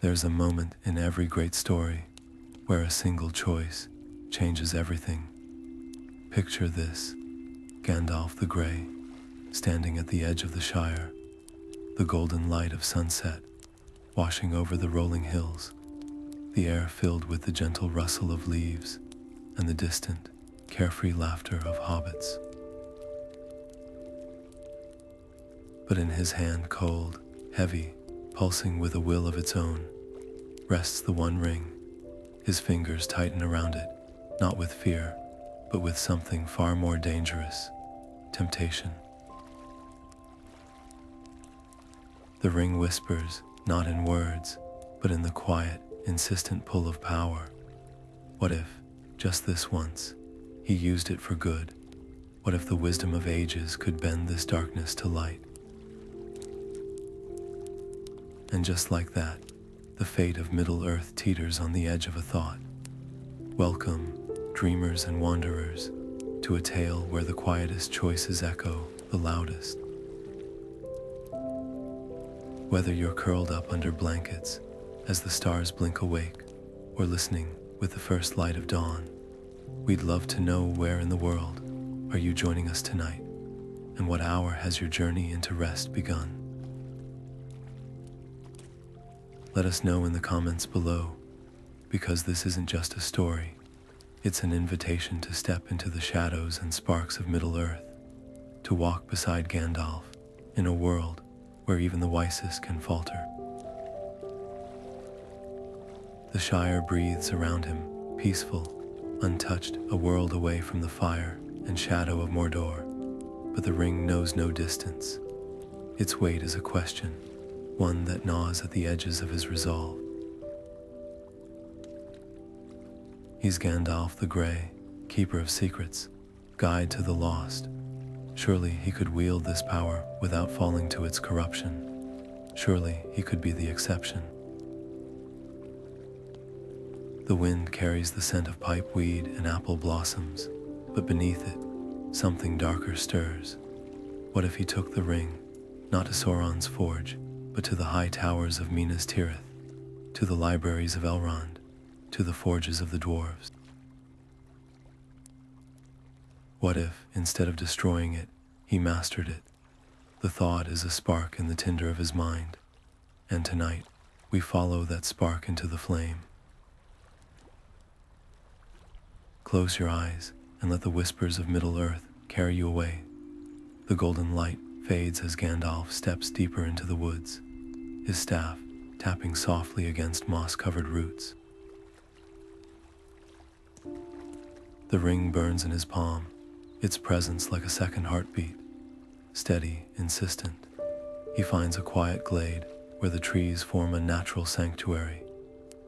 There's a moment in every great story where a single choice changes everything. Picture this: Gandalf the Grey, standing at the edge of the Shire, the golden light of sunset washing over the rolling hills, the air filled with the gentle rustle of leaves and the distant, carefree laughter of hobbits. But in his hand, cold, heavy, pulsing with a will of its own, rests the one ring. His fingers tighten around it, not with fear, but with something far more dangerous: temptation. The ring whispers, not in words, but in the quiet, insistent pull of power. What if, just this once, he used it for good? What if the wisdom of ages could bend this darkness to light? And just like that, the fate of Middle-earth teeters on the edge of a thought. Welcome, dreamers and wanderers, to a tale where the quietest choices echo the loudest. Whether you're curled up under blankets as the stars blink awake, or listening with the first light of dawn, we'd love to know where in the world are you joining us tonight, and what hour has your journey into rest begun? Let us know in the comments below, because this isn't just a story, it's an invitation to step into the shadows and sparks of Middle-earth, to walk beside Gandalf in a world where even the wisest can falter. The Shire breathes around him, peaceful, untouched, a world away from the fire and shadow of Mordor, but the ring knows no distance. Its weight is a question, one that gnaws at the edges of his resolve. He's Gandalf the Grey, keeper of secrets, guide to the lost. Surely he could wield this power without falling to its corruption. Surely he could be the exception. The wind carries the scent of pipeweed and apple blossoms, but beneath it, something darker stirs. What if he took the ring, not to Sauron's forge, but to the high towers of Minas Tirith, to the libraries of Elrond, to the forges of the dwarves? What if, instead of destroying it, he mastered it? The thought is a spark in the tinder of his mind, and tonight, we follow that spark into the flame. Close your eyes and let the whispers of Middle-earth carry you away. The golden light fades as Gandalf steps deeper into the woods, his staff tapping softly against moss-covered roots. The ring burns in his palm, its presence like a second heartbeat, steady, insistent. He finds a quiet glade where the trees form a natural sanctuary,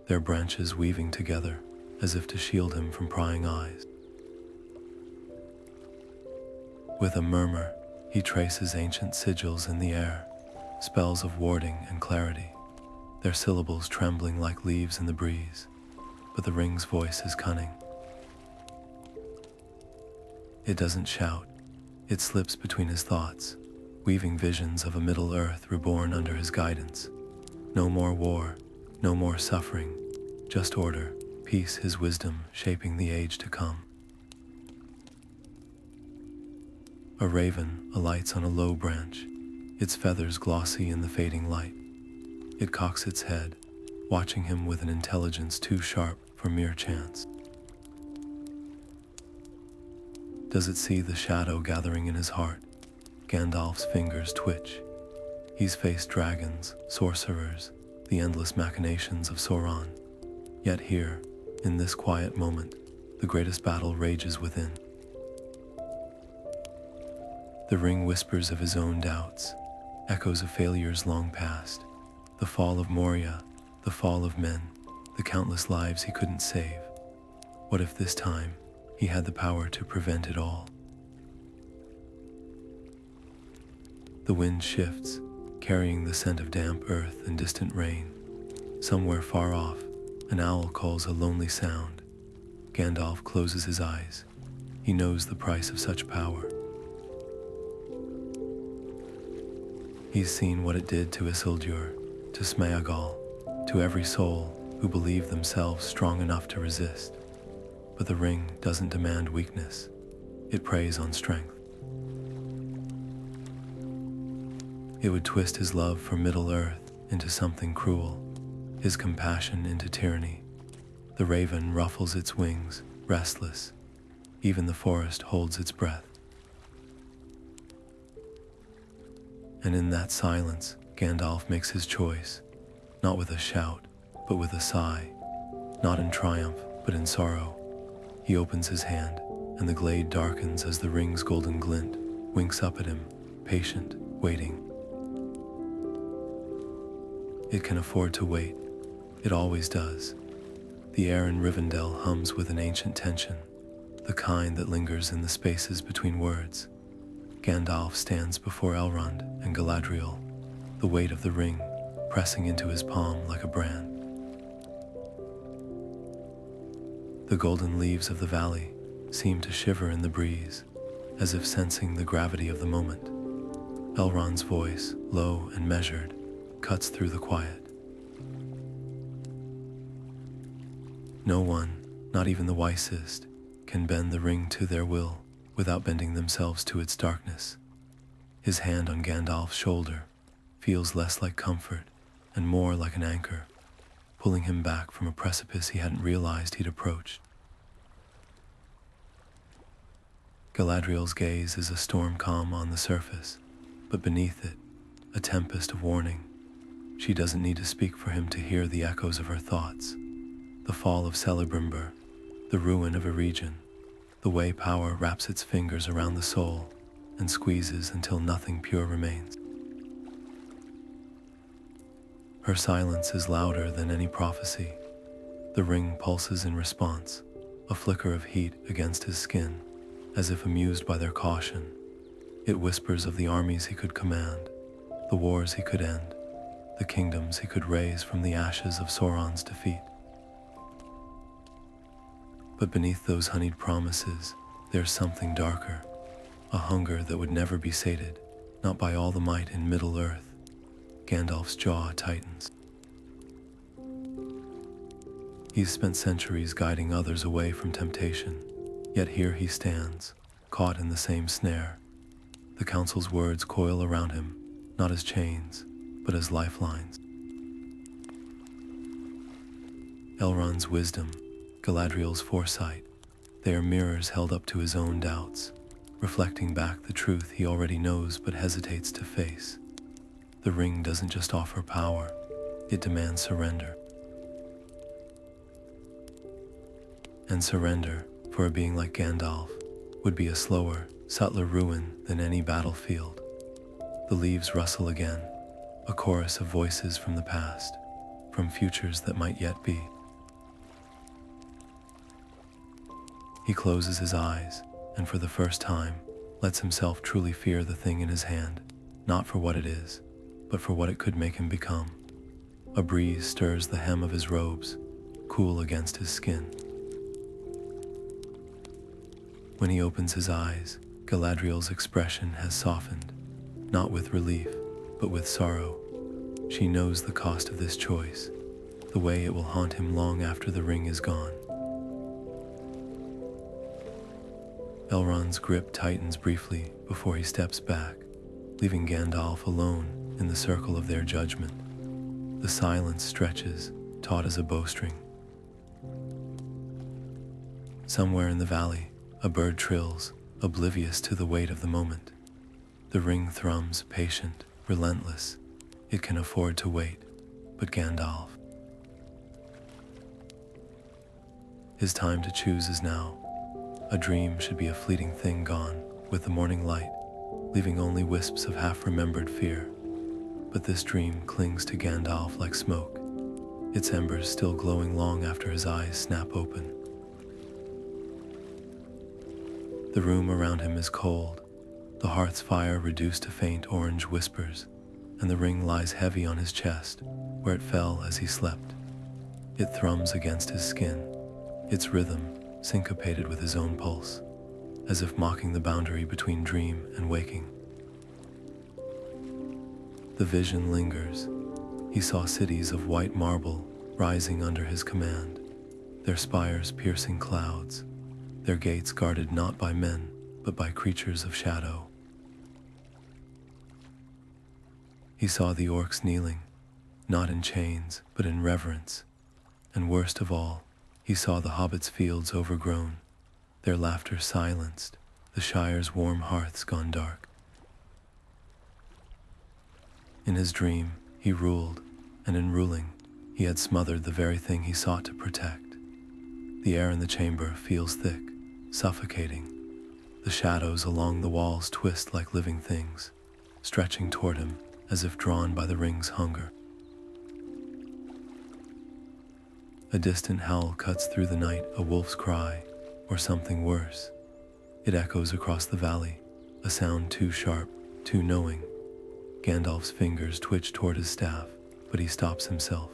their branches weaving together as if to shield him from prying eyes. With a murmur, he traces ancient sigils in the air, spells of warding and clarity, their syllables trembling like leaves in the breeze, but the ring's voice is cunning. It doesn't shout, it slips between his thoughts, weaving visions of a Middle-earth reborn under his guidance. No more war, no more suffering, just order, peace, his wisdom shaping the age to come. A raven alights on a low branch, its feathers glossy in the fading light. It cocks its head, watching him with an intelligence too sharp for mere chance. Does it see the shadow gathering in his heart? Gandalf's fingers twitch. He's faced dragons, sorcerers, the endless machinations of Sauron. Yet here, in this quiet moment, the greatest battle rages within. The ring whispers of his own doubts, echoes of failures long past, the fall of Moria, the fall of men, the countless lives he couldn't save. What if this time he had the power to prevent it all? The wind shifts, carrying the scent of damp earth and distant rain. Somewhere far off, an owl calls a lonely sound. Gandalf closes his eyes. He knows the price of such power. He's seen what it did to Isildur, to Smeagol, to to every soul who believed themselves strong enough to resist. But the ring doesn't demand weakness, it preys on strength. It would twist his love for Middle-earth into something cruel, his compassion into tyranny. The raven ruffles its wings, restless. Even the forest holds its breath. And in that silence, Gandalf makes his choice, not with a shout, but with a sigh, not in triumph, but in sorrow. He opens his hand, and the glade darkens as the ring's golden glint winks up at him, patient, waiting. It can afford to wait. It always does. The air in Rivendell hums with an ancient tension, the kind that lingers in the spaces between words. Gandalf stands before Elrond and Galadriel, the weight of the ring pressing into his palm like a brand. The golden leaves of the valley seem to shiver in the breeze, as if sensing the gravity of the moment. Elrond's voice, low and measured, cuts through the quiet. No one, not even the wisest, can bend the ring to their will without bending themselves to its darkness. His hand on Gandalf's shoulder feels less like comfort and more like an anchor, pulling him back from a precipice he hadn't realized he'd approached. Galadriel's gaze is a storm calm on the surface, but beneath it, a tempest of warning. She doesn't need to speak for him to hear the echoes of her thoughts. The fall of Celebrimbor, the ruin of a region, the way power wraps its fingers around the soul and squeezes until nothing pure remains. Her silence is louder than any prophecy. The ring pulses in response, a flicker of heat against his skin, as if amused by their caution. It whispers of the armies he could command, the wars he could end, the kingdoms he could raise from the ashes of Sauron's defeat. But beneath those honeyed promises, there's something darker, a hunger that would never be sated, not by all the might in Middle-earth. Gandalf's jaw tightens. He's spent centuries guiding others away from temptation, yet here he stands, caught in the same snare. The council's words coil around him, not as chains, but as lifelines. Elrond's wisdom, Galadriel's foresight, they are mirrors held up to his own doubts, reflecting back the truth he already knows but hesitates to face. The ring doesn't just offer power, it demands surrender. And surrender, for a being like Gandalf, would be a slower, subtler ruin than any battlefield. The leaves rustle again, a chorus of voices from the past, from futures that might yet be. He closes his eyes, and for the first time, lets himself truly fear the thing in his hand, not for what it is, but for what it could make him become. A breeze stirs the hem of his robes, cool against his skin. When he opens his eyes, Galadriel's expression has softened, not with relief, but with sorrow. She knows the cost of this choice, the way it will haunt him long after the ring is gone. Elrond's grip tightens briefly before he steps back, leaving Gandalf alone in the circle of their judgment. The silence stretches, taut as a bowstring. Somewhere in the valley, a bird trills, oblivious to the weight of the moment. The ring thrums, patient, relentless. It can afford to wait, but Gandalf. His time to choose is now. A dream should be a fleeting thing gone with the morning light, leaving only wisps of half-remembered fear. But this dream clings to Gandalf like smoke, its embers still glowing long after his eyes snap open. The room around him is cold, the hearth's fire reduced to faint orange whispers, and the ring lies heavy on his chest, where it fell as he slept. It thrums against his skin, its rhythm syncopated with his own pulse, as if mocking the boundary between dream and waking. The vision lingers. He saw cities of white marble rising under his command, their spires piercing clouds, their gates guarded not by men, but by creatures of shadow. He saw the orcs kneeling, not in chains, but in reverence, and worst of all, he saw the hobbits' fields overgrown, their laughter silenced, the Shire's warm hearths gone dark. In his dream, he ruled, and in ruling, he had smothered the very thing he sought to protect. The air in the chamber feels thick, suffocating. The shadows along the walls twist like living things, stretching toward him as if drawn by the ring's hunger. A distant howl cuts through the night, a wolf's cry, or something worse. It echoes across the valley, a sound too sharp, too knowing. Gandalf's fingers twitch toward his staff, but he stops himself.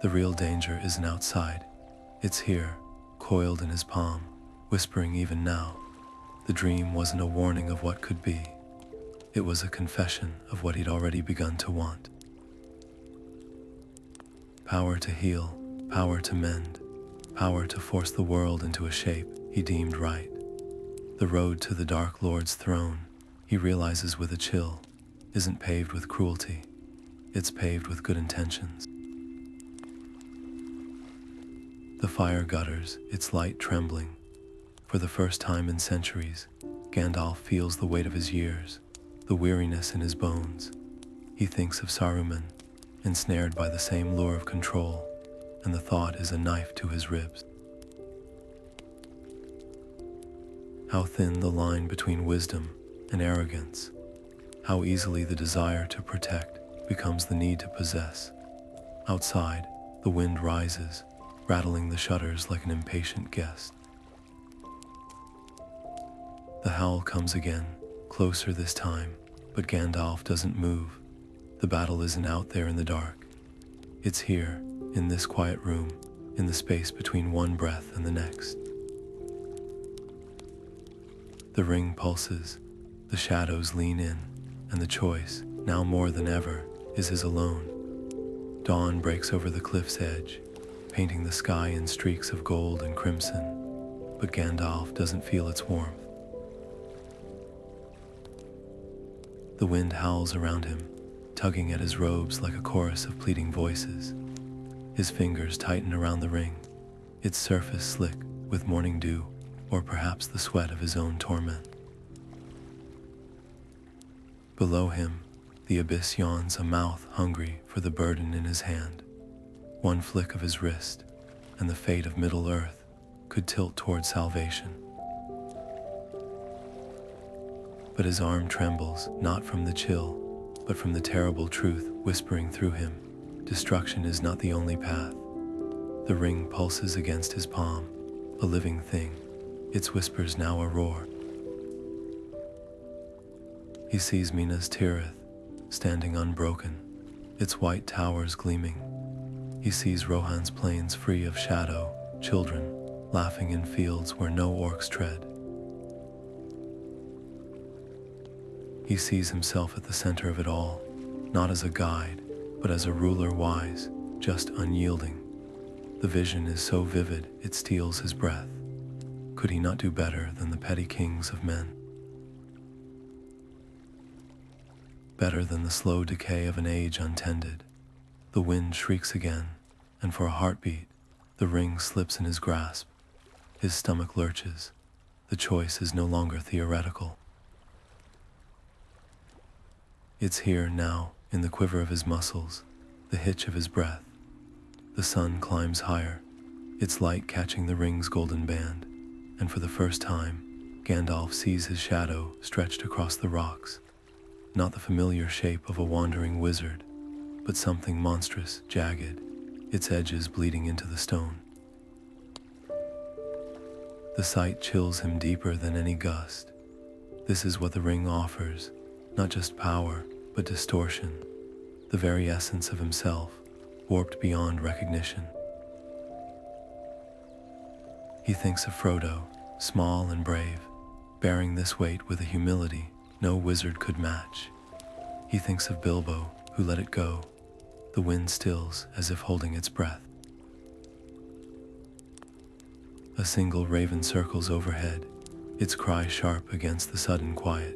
The real danger isn't outside. It's here, coiled in his palm, whispering even now. The dream wasn't a warning of what could be. It was a confession of what he'd already begun to want. Power to heal, power to mend, power to force the world into a shape he deemed right. The road to the Dark Lord's throne, he realizes with a chill, isn't paved with cruelty. It's paved with good intentions. The fire gutters, its light trembling. For the first time in centuries, Gandalf feels the weight of his years, the weariness in his bones. He thinks of Saruman, ensnared by the same lure of control, and the thought is a knife to his ribs. How thin the line between wisdom and arrogance. How easily the desire to protect becomes the need to possess. Outside, the wind rises, rattling the shutters like an impatient guest. The howl comes again, closer this time, but Gandalf doesn't move. The battle isn't out there in the dark. It's here, in this quiet room, in the space between one breath and the next. The ring pulses, the shadows lean in, and the choice, now more than ever, is his alone. Dawn breaks over the cliff's edge, painting the sky in streaks of gold and crimson, but Gandalf doesn't feel its warmth. The wind howls around him, tugging at his robes like a chorus of pleading voices. His fingers tighten around the ring, its surface slick with morning dew, or perhaps the sweat of his own torment. Below him, the abyss yawns, a mouth hungry for the burden in his hand. One flick of his wrist, and the fate of Middle-earth could tilt toward salvation. But his arm trembles, not from the chill, but from the terrible truth whispering through him. Destruction is not the only path. The ring pulses against his palm, a living thing, its whispers now a roar. He sees Minas Tirith, standing unbroken, its white towers gleaming. He sees Rohan's plains free of shadow, children laughing in fields where no orcs tread. He sees himself at the center of it all, not as a guide, but as a ruler wise, just unyielding. The vision is so vivid it steals his breath. Could he not do better than the petty kings of men? Better than the slow decay of an age untended. The wind shrieks again, and for a heartbeat, the ring slips in his grasp. His stomach lurches. The choice is no longer theoretical. It's here now, in the quiver of his muscles, the hitch of his breath. The sun climbs higher, its light catching the ring's golden band, and for the first time, Gandalf sees his shadow stretched across the rocks. Not the familiar shape of a wandering wizard, but something monstrous, jagged, its edges bleeding into the stone. The sight chills him deeper than any gust. This is what the ring offers, not just power, but distortion, the very essence of himself, warped beyond recognition. He thinks of Frodo, small and brave, bearing this weight with a humility no wizard could match. He thinks of Bilbo, who let it go, The wind stills as if holding its breath. A single raven circles overhead, its cry sharp against the sudden quiet.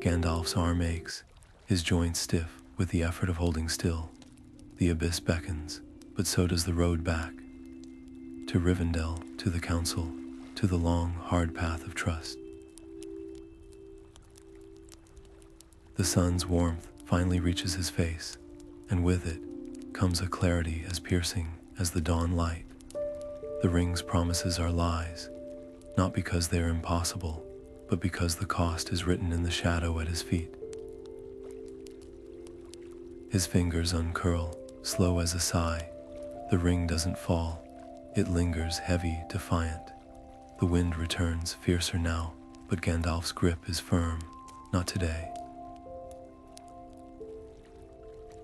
Gandalf's arm aches, his joints stiff with the effort of holding still. The abyss beckons, but so does the road back. To Rivendell, to the council, to the long, hard path of trust. The sun's warmth finally reaches his face, and with it comes a clarity as piercing as the dawn light. The ring's promises are lies, not because they are impossible, but because the cost is written in the shadow at his feet. His fingers uncurl, slow as a sigh. The ring doesn't fall, it lingers heavy, defiant. The wind returns, fiercer now, but Gandalf's grip is firm. Not today.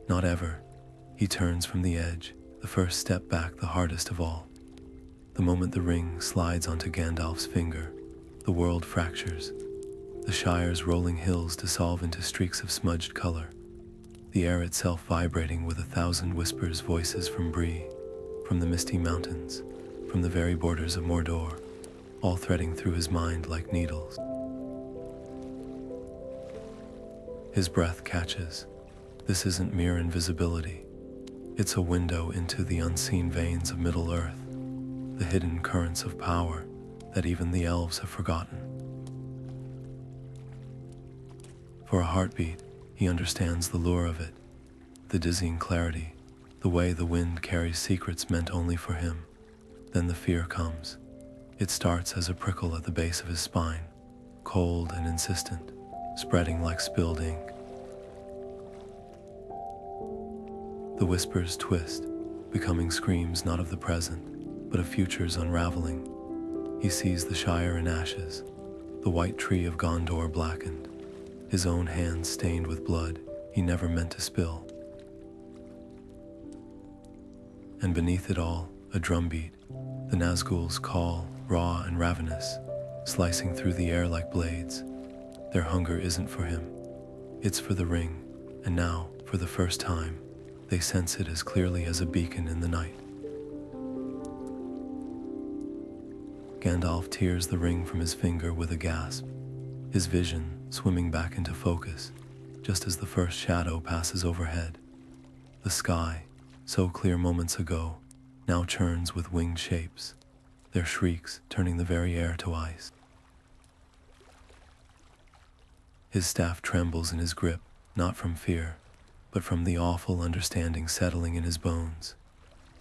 Not ever. He turns from the edge, the first step back the hardest of all. The moment the ring slides onto Gandalf's finger, the world fractures. The Shire's rolling hills dissolve into streaks of smudged color, the air itself vibrating with 1,000 whispers, voices from Bree, from the misty mountains, from the very borders of Mordor, all threading through his mind like needles. His breath catches. This isn't mere invisibility. It's a window into the unseen veins of Middle-earth, the hidden currents of power that even the elves have forgotten. For a heartbeat, he understands the lure of it, the dizzying clarity, the way the wind carries secrets meant only for him. Then the fear comes. It starts as a prickle at the base of his spine, cold and insistent, spreading like spilled ink. The whispers twist, becoming screams not of the present, but of future's unraveling. He sees the Shire in ashes, the white tree of Gondor blackened, his own hands stained with blood he never meant to spill. And beneath it all, a drumbeat, the Nazgûl's call, raw and ravenous, slicing through the air like blades. Their hunger isn't for him, it's for the ring, and now, for the first time, they sense it as clearly as a beacon in the night. Gandalf tears the ring from his finger with a gasp, his vision swimming back into focus, just as the first shadow passes overhead. The sky, so clear moments ago, now churns with winged shapes, their shrieks turning the very air to ice. His staff trembles in his grip, not from fear, but from the awful understanding settling in his bones.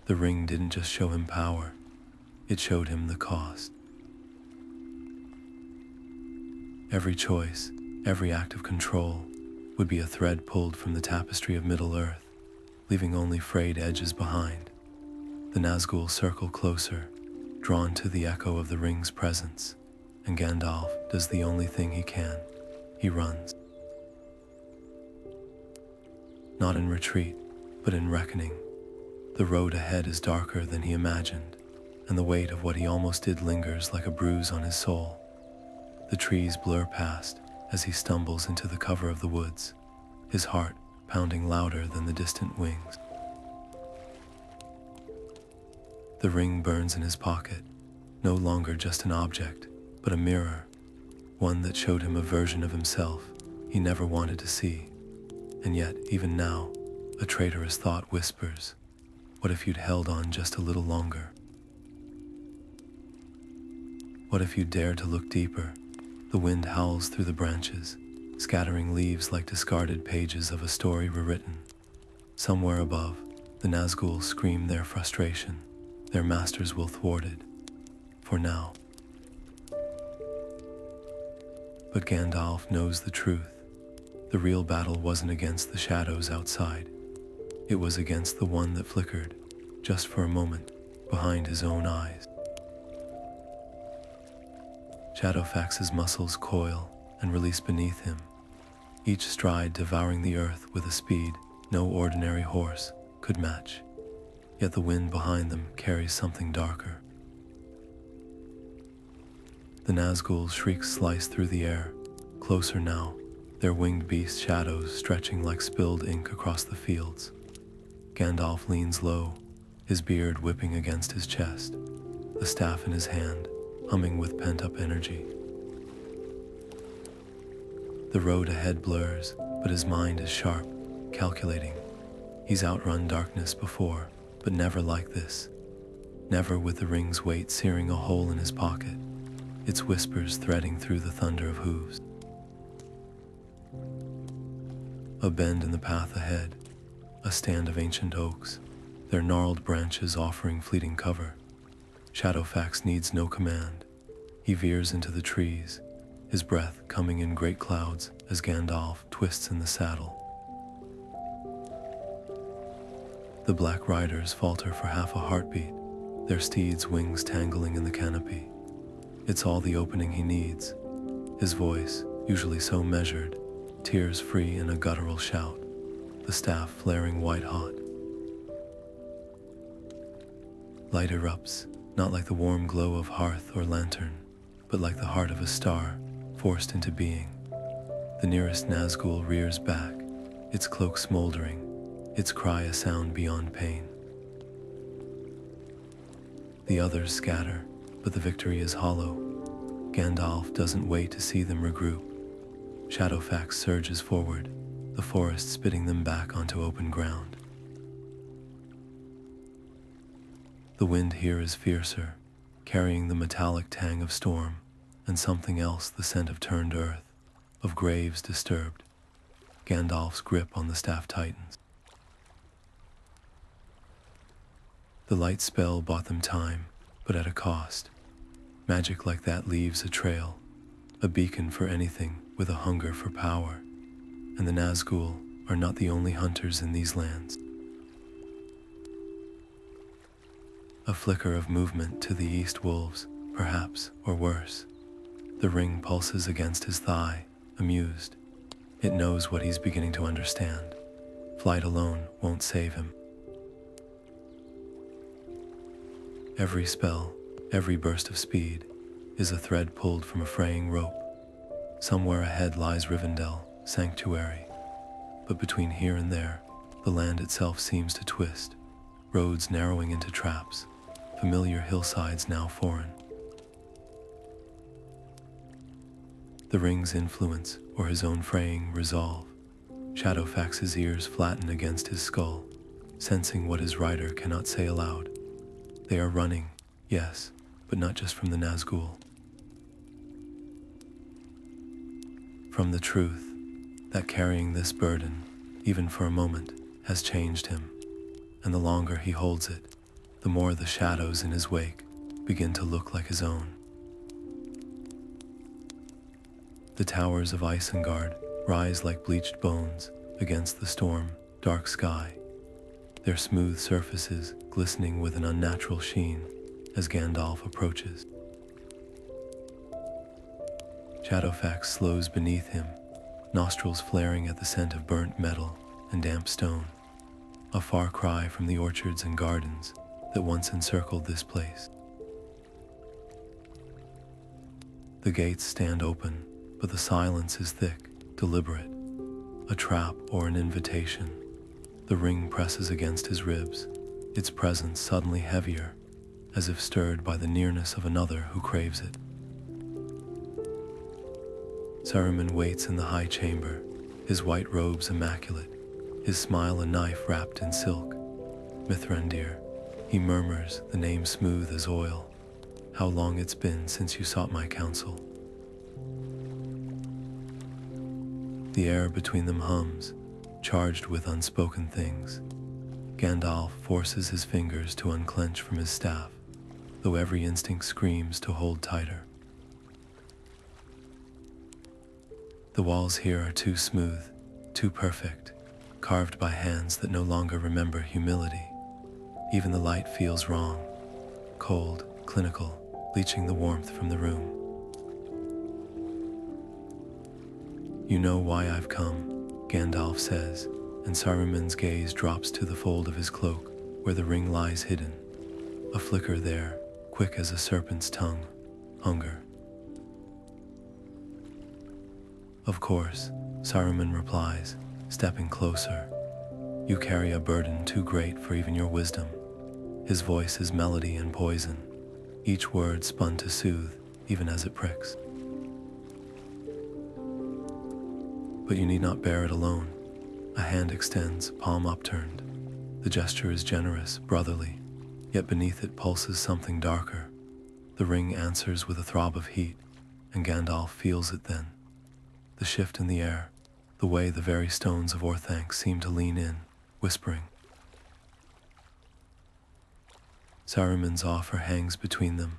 The ring didn't just show him power, it showed him the cost. Every choice, every act of control, would be a thread pulled from the tapestry of Middle-earth, leaving only frayed edges behind. The Nazgûl circle closer, drawn to the echo of the ring's presence, and Gandalf does the only thing he can. He runs. Not in retreat, but in reckoning. The road ahead is darker than he imagined, and the weight of what he almost did lingers like a bruise on his soul. The trees blur past as he stumbles into the cover of the woods, his heart pounding louder than the distant wings. The ring burns in his pocket, no longer just an object, but a mirror, one that showed him a version of himself he never wanted to see. And yet, even now, a traitorous thought whispers, what if you'd held on just a little longer? What if you'd dared to look deeper? The wind howls through the branches, scattering leaves like discarded pages of a story rewritten. Somewhere above, the Nazgûl scream their frustration, their master's will thwarted. For now. But Gandalf knows the truth. The real battle wasn't against the shadows outside. It was against the one that flickered, just for a moment, behind his own eyes. Shadowfax's muscles coil and release beneath him, each stride devouring the earth with a speed no ordinary horse could match. Yet the wind behind them carries something darker. The Nazgûl's shrieks slice through the air, closer now, their winged beast shadows stretching like spilled ink across the fields. Gandalf leans low, his beard whipping against his chest, the staff in his hand, humming with pent-up energy. The road ahead blurs, but his mind is sharp, calculating. He's outrun darkness before, but never like this. Never with the ring's weight searing a hole in his pocket, its whispers threading through the thunder of hooves. A bend in the path ahead, a stand of ancient oaks, their gnarled branches offering fleeting cover. Shadowfax needs no command. He veers into the trees, his breath coming in great clouds as Gandalf twists in the saddle. The black riders falter for half a heartbeat, their steeds' wings tangling in the canopy. It's all the opening he needs. His voice, usually so measured, tears free in a guttural shout, the staff flaring white-hot. Light erupts, not like the warm glow of hearth or lantern, but like the heart of a star, forced into being. The nearest Nazgûl rears back, its cloak smoldering, its cry a sound beyond pain. The others scatter, but the victory is hollow. Gandalf doesn't wait to see them regroup. Shadowfax surges forward, the forest spitting them back onto open ground. The wind here is fiercer, carrying the metallic tang of storm, and something else, the scent of turned earth, of graves disturbed. Gandalf's grip on the staff tightens. The light spell bought them time, but at a cost. Magic like that leaves a trail, a beacon for anything with a hunger for power, and the Nazgûl are not the only hunters in these lands. A flicker of movement to the east wolves, perhaps, or worse. The ring pulses against his thigh, amused. It knows what he's beginning to understand. Flight alone won't save him. Every spell, every burst of speed, is a thread pulled from a fraying rope. Somewhere ahead lies Rivendell, sanctuary. But between here and there, the land itself seems to twist, roads narrowing into traps, familiar hillsides now foreign. The ring's influence, or his own fraying resolve. Shadowfax's ears flatten against his skull, sensing what his rider cannot say aloud. They are running, yes, but not just from the Nazgûl. From the truth that carrying this burden, even for a moment, has changed him, and the longer he holds it, the more the shadows in his wake begin to look like his own. The towers of Isengard rise like bleached bones against the storm, dark sky, their smooth surfaces glistening with an unnatural sheen as Gandalf approaches. Shadowfax slows beneath him, nostrils flaring at the scent of burnt metal and damp stone, a far cry from the orchards and gardens that once encircled this place. The gates stand open, but the silence is thick, deliberate, a trap or an invitation. The ring presses against his ribs, its presence suddenly heavier, as if stirred by the nearness of another who craves it. Saruman waits in the high chamber, his white robes immaculate, his smile a knife wrapped in silk. Mithrandir, he murmurs, the name smooth as oil. How long it's been since you sought my counsel. The air between them hums, charged with unspoken things. Gandalf forces his fingers to unclench from his staff, though every instinct screams to hold tighter. The walls here are too smooth, too perfect, carved by hands that no longer remember humility. Even the light feels wrong, cold, clinical, leaching the warmth from the room. You know why I've come, Gandalf says, and Saruman's gaze drops to the fold of his cloak, where the ring lies hidden. A flicker there, quick as a serpent's tongue. Hunger. Of course, Saruman replies, stepping closer. You carry a burden too great for even your wisdom. His voice is melody and poison, each word spun to soothe, even as it pricks. But you need not bear it alone. A hand extends, palm upturned. The gesture is generous, brotherly, yet beneath it pulses something darker. The ring answers with a throb of heat, and Gandalf feels it then. The shift in the air, the way the very stones of Orthanc seem to lean in, whispering. Saruman's offer hangs between them,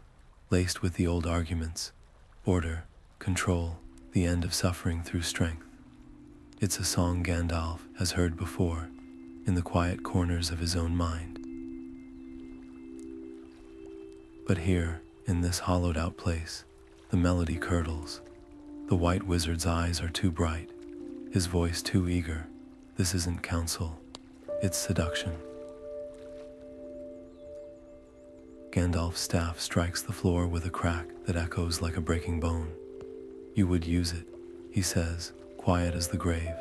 laced with the old arguments: order, control, the end of suffering through strength. It's a song Gandalf has heard before, in the quiet corners of his own mind. But here, in this hollowed-out place, the melody curdles. The White Wizard's eyes are too bright, his voice too eager. This isn't counsel, it's seduction. Gandalf's staff strikes the floor with a crack that echoes like a breaking bone. You would use it, he says, quiet as the grave,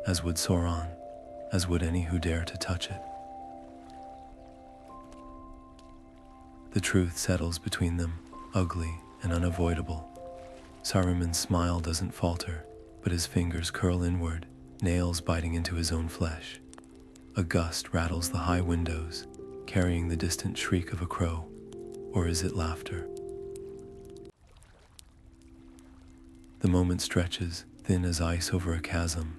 as would Sauron, as would any who dare to touch it. The truth settles between them, ugly and unavoidable. Saruman's smile doesn't falter, but his fingers curl inward, nails biting into his own flesh. A gust rattles the high windows, carrying the distant shriek of a crow. Or is it laughter? The moment stretches, thin as ice over a chasm.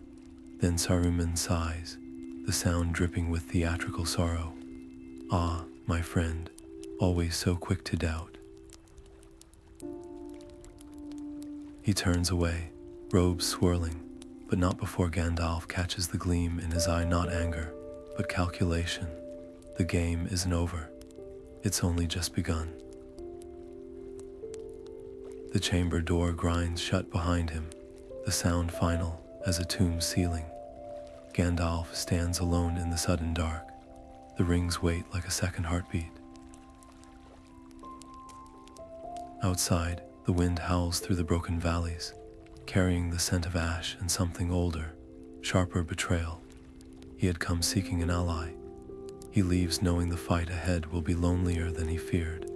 Then Saruman sighs, the sound dripping with theatrical sorrow. Ah, my friend, always so quick to doubt. He turns away, robes swirling, but not before Gandalf catches the gleam in his eye. Not anger, but calculation. The game isn't over. It's only just begun. The chamber door grinds shut behind him, the sound final as a tomb ceiling. Gandalf stands alone in the sudden dark. The rings wait like a second heartbeat. Outside, the wind howls through the broken valleys, carrying the scent of ash and something older, sharper betrayal. He had come seeking an ally. He leaves knowing the fight ahead will be lonelier than he feared.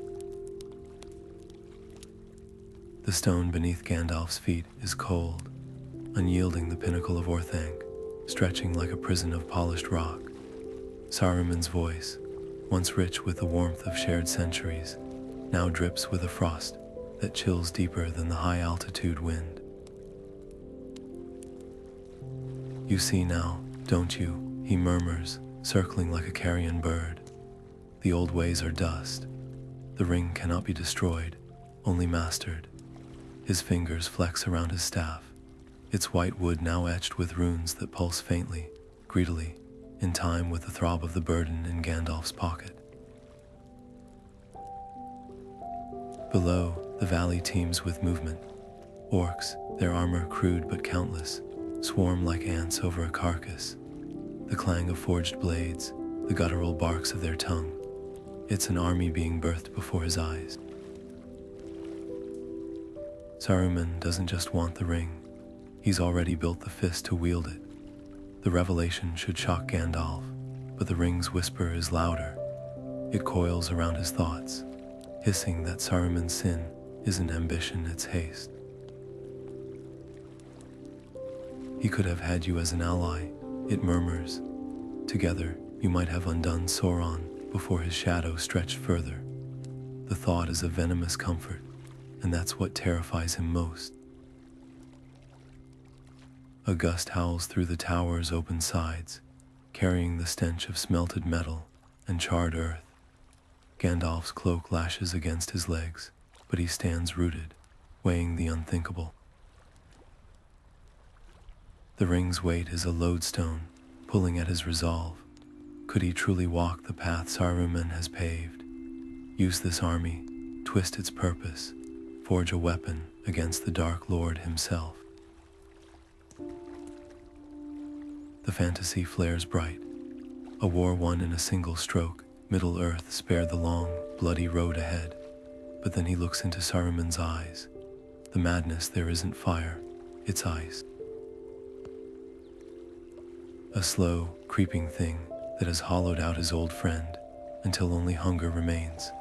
The stone beneath Gandalf's feet is cold, unyielding, the pinnacle of Orthanc, stretching like a prison of polished rock. Saruman's voice, once rich with the warmth of shared centuries, now drips with a frost that chills deeper than the high-altitude wind. You see now, don't you, he murmurs, circling like a carrion bird. The old ways are dust. The ring cannot be destroyed, only mastered. His fingers flex around his staff, its white wood now etched with runes that pulse faintly, greedily, in time with the throb of the burden in Gandalf's pocket. Below, the valley teems with movement. Orcs, their armor crude but countless, swarm like ants over a carcass. The clang of forged blades, the guttural barks of their tongue. It's an army being birthed before his eyes. Saruman doesn't just want the ring. He's already built the fist to wield it. The revelation should shock Gandalf, but the ring's whisper is louder. It coils around his thoughts, hissing that Saruman's sin isn't ambition, it's haste. He could have had you as an ally, it murmurs. Together, you might have undone Sauron before his shadow stretched further. The thought is a venomous comfort, and that's what terrifies him most. A gust howls through the tower's open sides, carrying the stench of smelted metal and charred earth. Gandalf's cloak lashes against his legs, but he stands rooted, weighing the unthinkable. The ring's weight is a lodestone, pulling at his resolve. Could he truly walk the path Saruman has paved? Use this army, twist its purpose, forge a weapon against the Dark Lord himself. The fantasy flares bright. A war won in a single stroke, Middle-earth spared the long, bloody road ahead. But then he looks into Saruman's eyes. The madness there isn't fire, it's ice. A slow, creeping thing that has hollowed out his old friend until only hunger remains.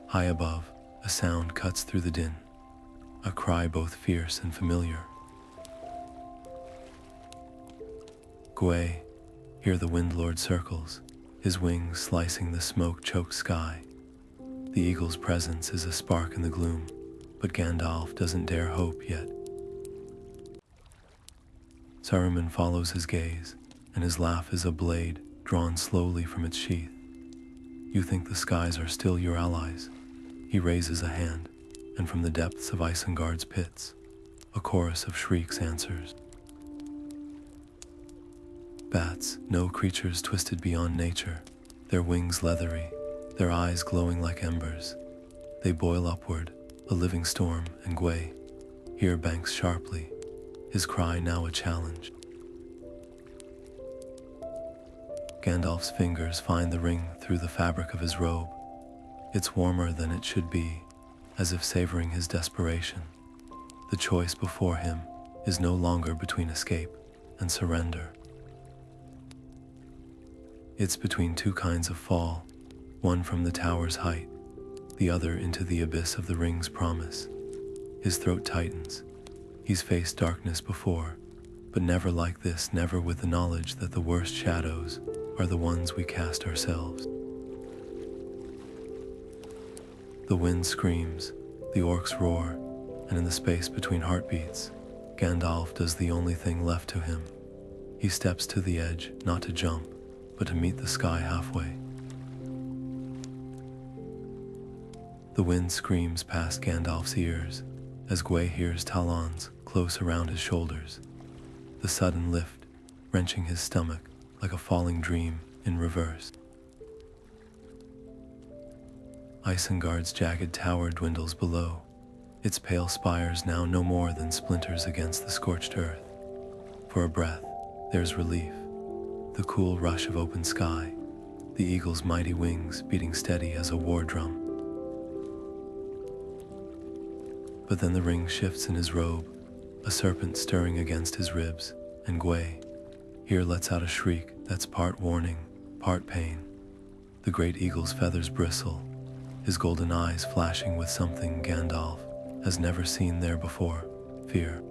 High above, a sound cuts through the din, a cry both fierce and familiar. Gwaihir, here the wind lord circles, his wings slicing the smoke-choked sky. The eagle's presence is a spark in the gloom, but Gandalf doesn't dare hope yet. Saruman follows his gaze, and his laugh is a blade drawn slowly from its sheath. You think the skies are still your allies. He raises a hand, and from the depths of Isengard's pits, a chorus of shrieks answers. Bats, no creatures twisted beyond nature, their wings leathery, their eyes glowing like embers. They boil upward, a living storm, and Gwaihir banks sharply, his cry now a challenge. Gandalf's fingers find the ring through the fabric of his robe. It's warmer than it should be, as if savoring his desperation. The choice before him is no longer between escape and surrender. It's between two kinds of fall, one from the tower's height, the other into the abyss of the ring's promise. His throat tightens. He's faced darkness before, but never like this, never with the knowledge that the worst shadows are the ones we cast ourselves. The wind screams, the orcs roar, and in the space between heartbeats, Gandalf does the only thing left to him. He steps to the edge, not to jump, but to meet the sky halfway. The wind screams past Gandalf's ears as Gwaihir's talons close around his shoulders. The sudden lift, wrenching his stomach like a falling dream in reverse. Isengard's jagged tower dwindles below, its pale spires now no more than splinters against the scorched earth. For a breath, there's relief. The cool rush of open sky, the eagle's mighty wings beating steady as a war drum. But then the ring shifts in his robe, a serpent stirring against his ribs, and Gwaihir lets out a shriek that's part warning, part pain. The great eagle's feathers bristle, his golden eyes flashing with something Gandalf has never seen there before, fear.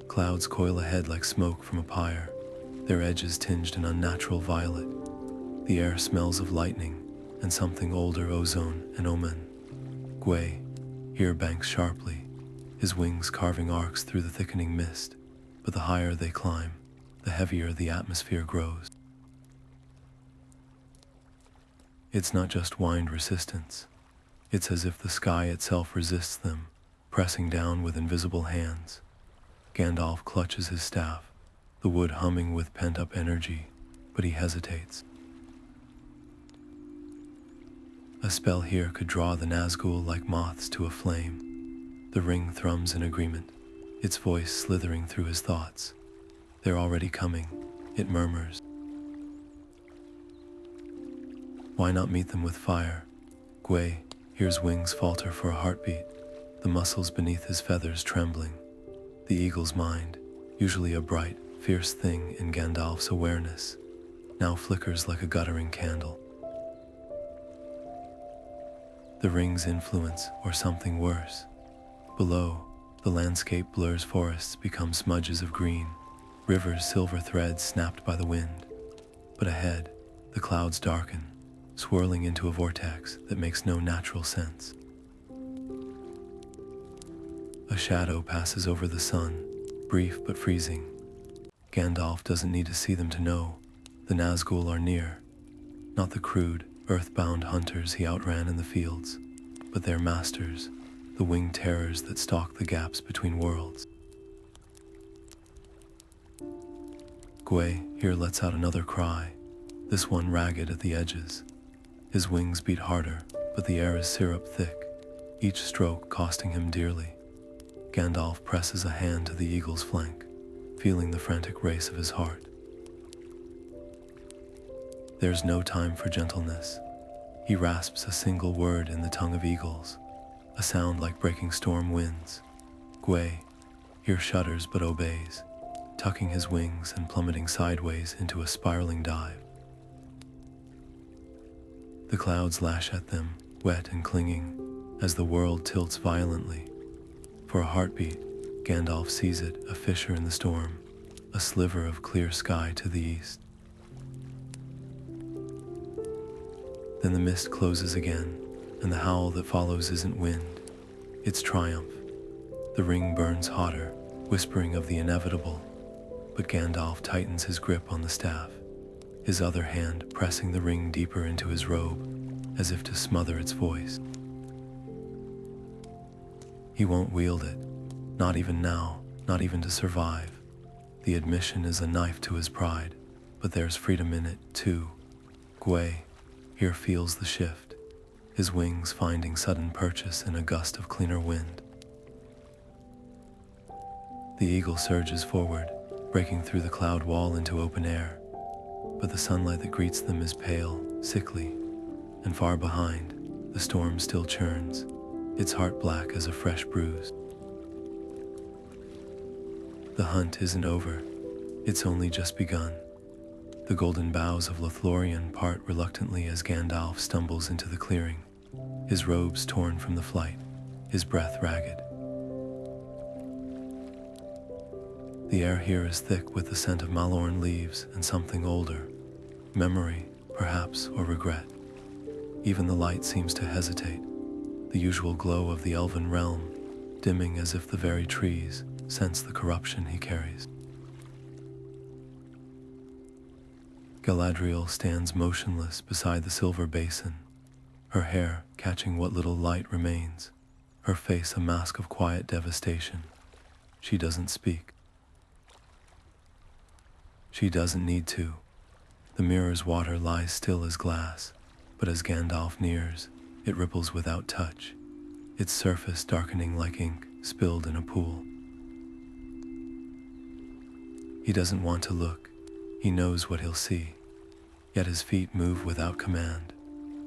Clouds coil ahead like smoke from a pyre, their edges tinged an unnatural violet. The air smells of lightning and something older, ozone and omen. Gwaihir banks sharply, his wings carving arcs through the thickening mist, but the higher they climb, the heavier the atmosphere grows. It's not just wind resistance. It's as if the sky itself resists them, pressing down with invisible hands. Gandalf clutches his staff, the wood humming with pent-up energy, but he hesitates. A spell here could draw the Nazgûl like moths to a flame. The ring thrums in agreement, its voice slithering through his thoughts. They're already coming, it murmurs. Why not meet them with fire? Gwaihir's wings falter for a heartbeat, the muscles beneath his feathers trembling. The eagle's mind, usually a bright, fierce thing in Gandalf's awareness, now flickers like a guttering candle. The ring's influence, or something worse. Below, the landscape blurs, forests become smudges of green, rivers silver threads snapped by the wind. But ahead, the clouds darken, swirling into a vortex that makes no natural sense. A shadow passes over the sun, brief but freezing. Gandalf doesn't need to see them to know. The Nazgûl are near. Not the crude, earthbound hunters he outran in the fields, but their masters, the winged terrors that stalk the gaps between worlds. Gwaihir lets out another cry, this one ragged at the edges. His wings beat harder, but the air is syrup thick, each stroke costing him dearly. Gandalf presses a hand to the eagle's flank, feeling the frantic race of his heart. There's no time for gentleness. He rasps a single word in the tongue of eagles, a sound like breaking storm winds. Gwaihir shudders but obeys, tucking his wings and plummeting sideways into a spiraling dive. The clouds lash at them, wet and clinging, as the world tilts violently. For a heartbeat, Gandalf sees it, a fissure in the storm, a sliver of clear sky to the east. Then the mist closes again, and the howl that follows isn't wind, it's triumph. The ring burns hotter, whispering of the inevitable, but Gandalf tightens his grip on the staff, his other hand pressing the ring deeper into his robe, as if to smother its voice. He won't wield it, not even now, not even to survive. The admission is a knife to his pride, but there's freedom in it, too. Gwaihir feels the shift, his wings finding sudden purchase in a gust of cleaner wind. The eagle surges forward, breaking through the cloud wall into open air, but the sunlight that greets them is pale, sickly, and far behind, the storm still churns, its heart black as a fresh bruise. The hunt isn't over, it's only just begun. The golden boughs of Lothlórien part reluctantly as Gandalf stumbles into the clearing, his robes torn from the flight, his breath ragged. The air here is thick with the scent of malorn leaves and something older, memory, perhaps, or regret. Even the light seems to hesitate, the usual glow of the elven realm, dimming as if the very trees sense the corruption he carries. Galadriel stands motionless beside the silver basin, her hair catching what little light remains, her face a mask of quiet devastation. She doesn't speak. She doesn't need to. The mirror's water lies still as glass, but as Gandalf nears, it ripples without touch, its surface darkening like ink spilled in a pool. He doesn't want to look. He knows what he'll see. Yet his feet move without command,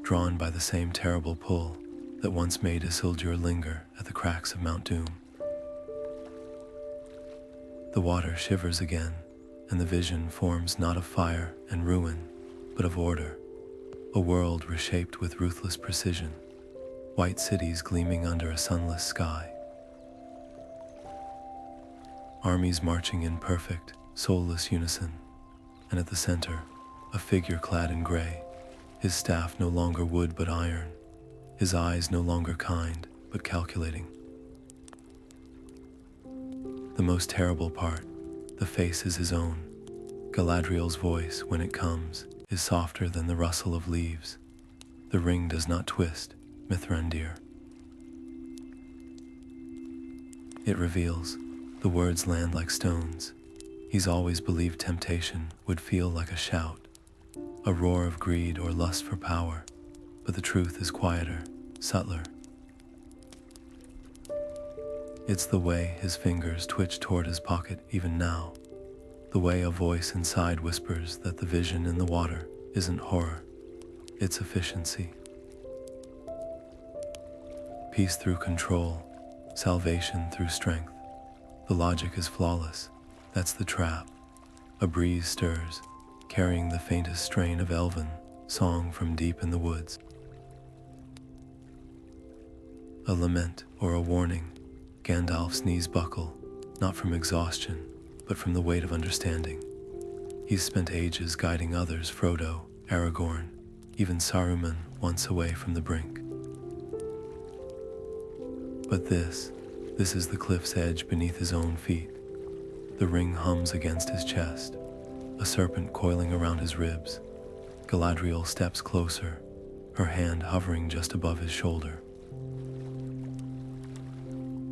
drawn by the same terrible pull that once made Isildur linger at the cracks of Mount Doom. The water shivers again, and the vision forms not of fire and ruin, but of order, a world reshaped with ruthless precision, white cities gleaming under a sunless sky. Armies marching in perfect, soulless unison, and at the center, a figure clad in gray, his staff no longer wood but iron, his eyes no longer kind but calculating. The most terrible part, the face is his own. Galadriel's voice, when it comes, is softer than the rustle of leaves. The ring does not twist, Mithrandir. It reveals. The words land like stones. He's always believed temptation would feel like a shout, a roar of greed or lust for power, but the truth is quieter, subtler. It's the way his fingers twitch toward his pocket even now, the way a voice inside whispers that the vision in the water isn't horror, it's efficiency. Peace through control, salvation through strength. The logic is flawless, that's the trap. A breeze stirs, carrying the faintest strain of elven song from deep in the woods. A lament or a warning, Gandalf's knees buckle, not from exhaustion, but from the weight of understanding. He's spent ages guiding others, Frodo, Aragorn, even Saruman once away from the brink. But this is the cliff's edge beneath his own feet. The ring hums against his chest, a serpent coiling around his ribs. Galadriel steps closer, her hand hovering just above his shoulder.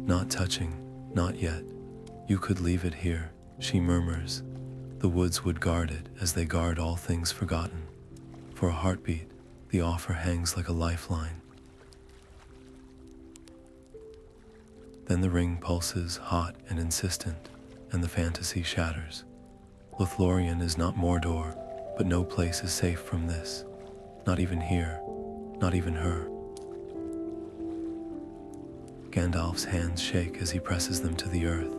Not touching, not yet. You could leave it here, she murmurs. The woods would guard it as they guard all things forgotten. For a heartbeat, the offer hangs like a lifeline. Then the ring pulses, hot and insistent, and the fantasy shatters. Lothlórien is not Mordor, but no place is safe from this. Not even here, not even her. Gandalf's hands shake as he presses them to the earth,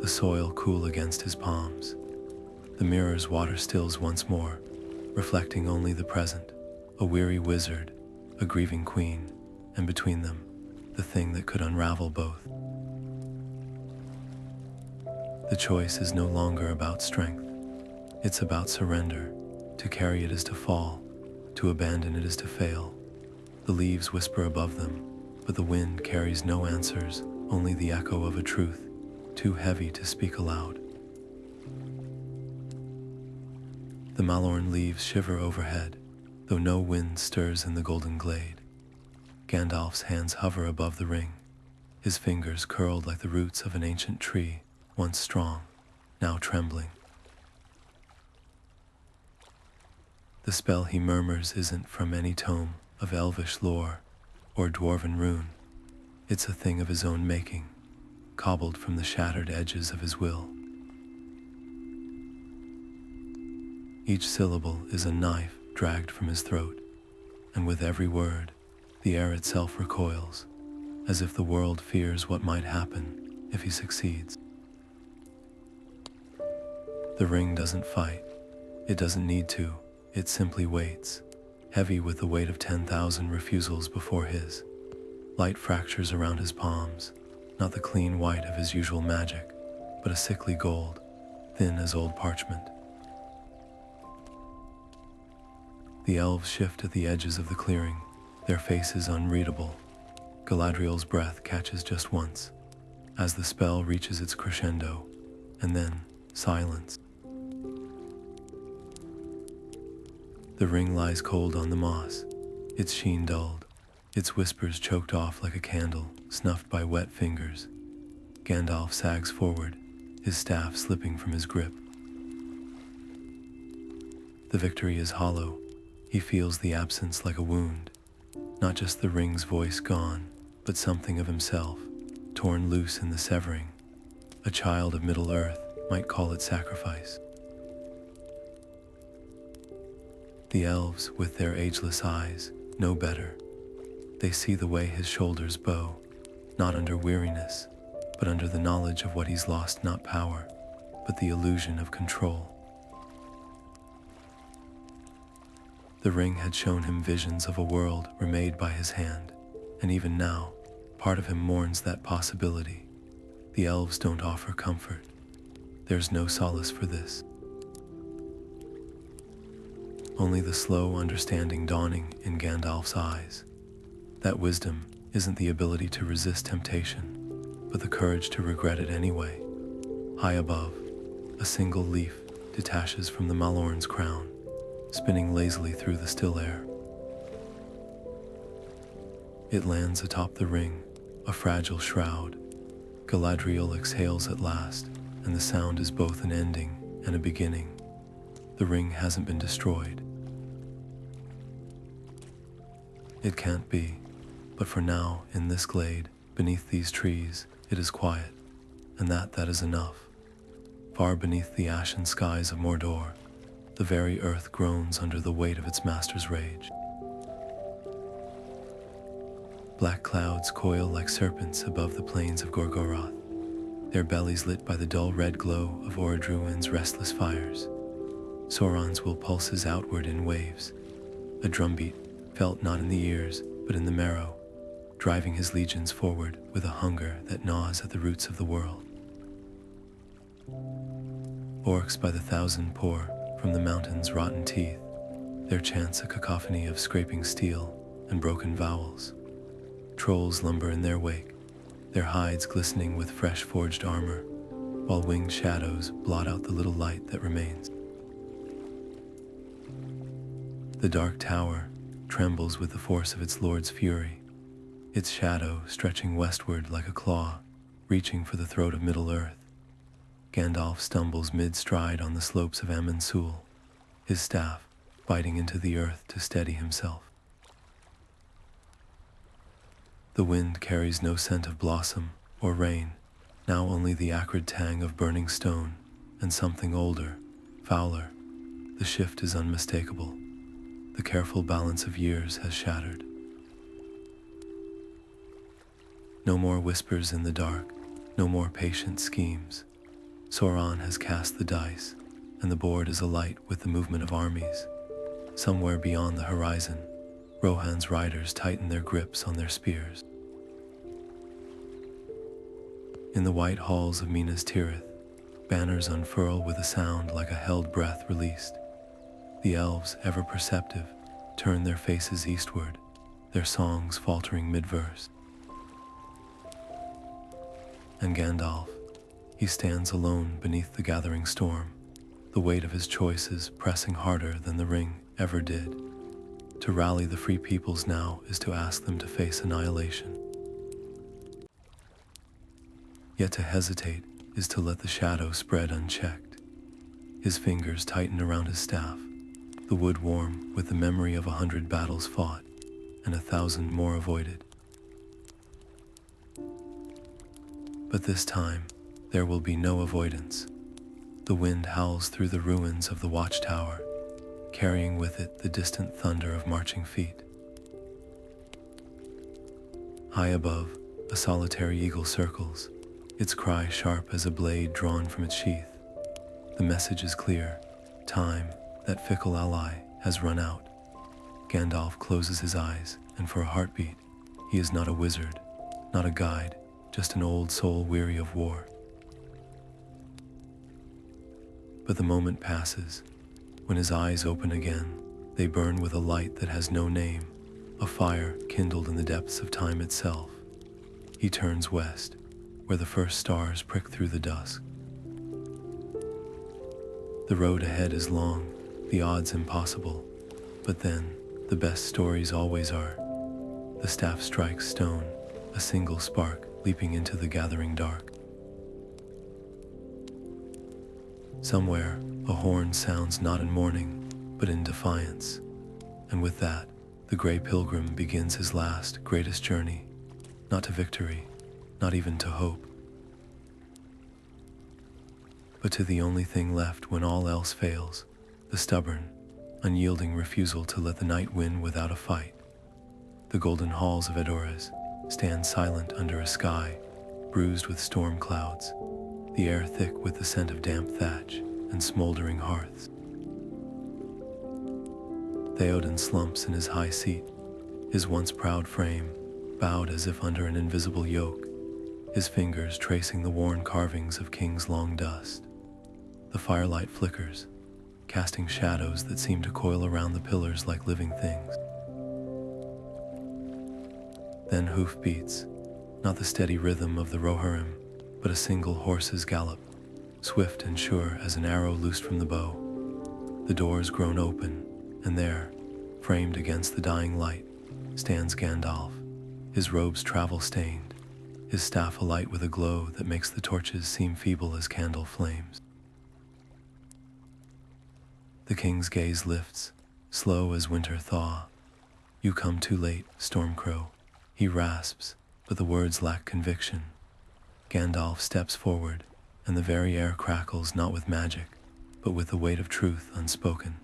the soil cool against his palms. The mirror's water stills once more, reflecting only the present, a weary wizard, a grieving queen, and between them, the thing that could unravel both. The choice is no longer about strength. It's about surrender. To carry it is to fall, to abandon it is to fail. The leaves whisper above them, but the wind carries no answers, only the echo of a truth, too heavy to speak aloud. The Lothlórien leaves shiver overhead, though no wind stirs in the golden glade. Gandalf's hands hover above the ring, his fingers curled like the roots of an ancient tree, once strong, now trembling. The spell he murmurs isn't from any tome of elvish lore or dwarven rune. It's a thing of his own making, cobbled from the shattered edges of his will. Each syllable is a knife dragged from his throat, and with every word, the air itself recoils, as if the world fears what might happen if he succeeds. The ring doesn't fight. It doesn't need to. It simply waits, heavy with the weight of 10,000 refusals before his. Light fractures around his palms, not the clean white of his usual magic, but a sickly gold, thin as old parchment. The elves shift at the edges of the clearing, their faces unreadable. Galadriel's breath catches just once, as the spell reaches its crescendo, and then silence. The ring lies cold on the moss, its sheen dulled, its whispers choked off like a candle snuffed by wet fingers. Gandalf sags forward, his staff slipping from his grip. The victory is hollow. He feels the absence like a wound, not just the ring's voice gone, but something of himself, torn loose in the severing. A child of Middle-earth might call it sacrifice. The elves, with their ageless eyes, know better. They see the way his shoulders bow, not under weariness, but under the knowledge of what he's lost, not power, but the illusion of control. The ring had shown him visions of a world remade by his hand, and even now, part of him mourns that possibility. The elves don't offer comfort. There's no solace for this. Only the slow understanding dawning in Gandalf's eyes. That wisdom isn't the ability to resist temptation, but the courage to regret it anyway. High above, a single leaf detaches from the Lothlórien's crown, spinning lazily through the still air. It lands atop the ring, a fragile shroud. Galadriel exhales at last, and the sound is both an ending and a beginning. The ring hasn't been destroyed. It can't be, but for now, in this glade, beneath these trees, it is quiet, and that is enough. Far beneath the ashen skies of Mordor, the very earth groans under the weight of its master's rage. Black clouds coil like serpents above the plains of Gorgoroth, their bellies lit by the dull red glow of Orodruin's restless fires. Sauron's will pulses outward in waves, a drumbeat felt not in the ears but in the marrow, driving his legions forward with a hunger that gnaws at the roots of the world. Orcs by the thousand pour from the mountain's rotten teeth, their chants a cacophony of scraping steel and broken vowels. Trolls lumber in their wake, their hides glistening with fresh forged armor, while winged shadows blot out the little light that remains. The dark tower trembles with the force of its lord's fury, its shadow stretching westward like a claw, reaching for the throat of Middle-earth. Gandalf stumbles mid-stride on the slopes of Ambience, his staff biting into the earth to steady himself. The wind carries no scent of blossom or rain, now only the acrid tang of burning stone and something older, fouler. The shift is unmistakable. The careful balance of years has shattered. No more whispers in the dark, no more patient schemes. Sauron has cast the dice, and the board is alight with the movement of armies. Somewhere beyond the horizon, Rohan's riders tighten their grips on their spears. In the white halls of Minas Tirith, banners unfurl with a sound like a held breath released. The elves, ever perceptive, turn their faces eastward, their songs faltering mid-verse. And Gandalf, he stands alone beneath the gathering storm, the weight of his choices pressing harder than the ring ever did. To rally the free peoples now is to ask them to face annihilation. Yet to hesitate is to let the shadow spread unchecked. His fingers tighten around his staff, the wood warm with the memory of 100 battles fought and 1,000 more avoided. But this time, there will be no avoidance. The wind howls through the ruins of the watchtower, carrying with it the distant thunder of marching feet. High above, a solitary eagle circles, its cry sharp as a blade drawn from its sheath. The message is clear. Time, that fickle ally, has run out. Gandalf closes his eyes, and for a heartbeat, he is not a wizard, not a guide, just an old soul weary of war. But the moment passes. When his eyes open again, they burn with a light that has no name, a fire kindled in the depths of time itself. He turns west, where the first stars prick through the dusk. The road ahead is long, the odds impossible, but then, the best stories always are. The staff strikes stone, a single spark leaping into the gathering dark. Somewhere, a horn sounds not in mourning, but in defiance. And with that, the gray pilgrim begins his last, greatest journey, not to victory, not even to hope, but to the only thing left when all else fails, the stubborn, unyielding refusal to let the night win without a fight. The golden halls of Edoras stand silent under a sky, bruised with storm clouds, the air thick with the scent of damp thatch and smoldering hearths. Theoden slumps in his high seat, his once proud frame bowed as if under an invisible yoke, his fingers tracing the worn carvings of kings long dust. The firelight flickers, casting shadows that seem to coil around the pillars like living things. Then hoofbeats, not the steady rhythm of the Rohirrim, but a single horse's gallop, swift and sure as an arrow loosed from the bow. The doors groan open, and there, framed against the dying light, stands Gandalf, his robes travel-stained, his staff alight with a glow that makes the torches seem feeble as candle flames. The king's gaze lifts, slow as winter thaw. "You come too late, Stormcrow," he rasps, but the words lack conviction. Gandalf steps forward, and the very air crackles not with magic, but with the weight of truth unspoken.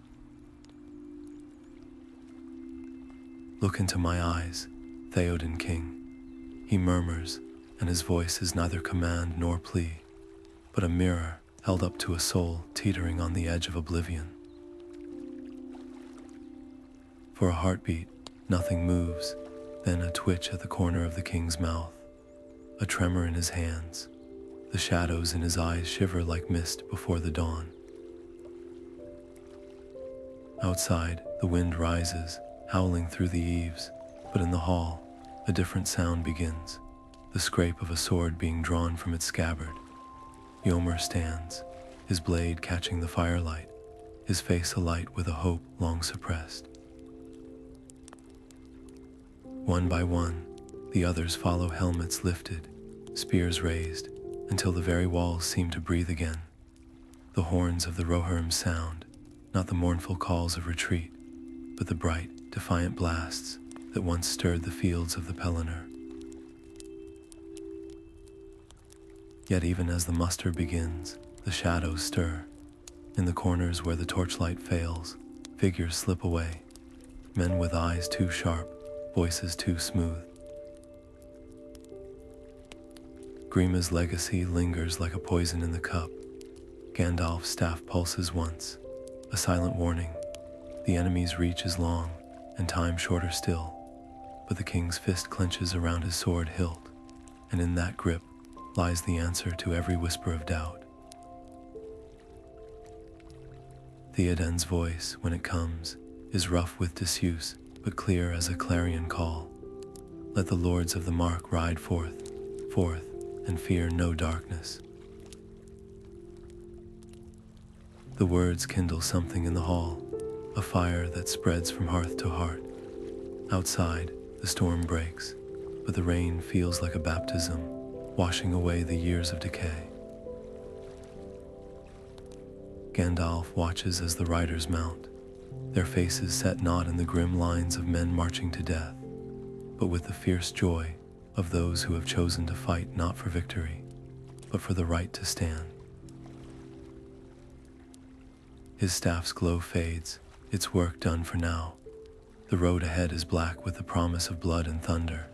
"Look into my eyes, Theoden King," he murmurs, and his voice is neither command nor plea, but a mirror held up to a soul teetering on the edge of oblivion. For a heartbeat, nothing moves, then a twitch at the corner of the king's mouth, a tremor in his hands. The shadows in his eyes shiver like mist before the dawn. Outside, the wind rises, howling through the eaves, but in the hall, a different sound begins, the scrape of a sword being drawn from its scabbard. Yomer stands, his blade catching the firelight, his face alight with a hope long suppressed. One by one, the others follow, helmets lifted, spears raised, until the very walls seem to breathe again. The horns of the Rohirrim sound, not the mournful calls of retreat, but the bright, defiant blasts that once stirred the fields of the Pelennor. Yet even as the muster begins, the shadows stir. In the corners where the torchlight fails, figures slip away, men with eyes too sharp, voices too smooth. Grima's legacy lingers like a poison in the cup, Gandalf's staff pulses once, a silent warning. The enemy's reach is long, and time shorter still, but the king's fist clenches around his sword hilt, and in that grip lies the answer to every whisper of doubt. Theoden's voice, when it comes, is rough with disuse, but clear as a clarion call. Let the lords of the mark ride forth, forth, and fear no darkness. The words kindle something in the hall, a fire that spreads from hearth to heart. Outside, the storm breaks, but the rain feels like a baptism, washing away the years of decay. Gandalf watches as the riders mount, their faces set not in the grim lines of men marching to death, but with the fierce joy of those who have chosen to fight not for victory, but for the right to stand. His staff's glow fades, its work done for now. The road ahead is black with the promise of blood and thunder,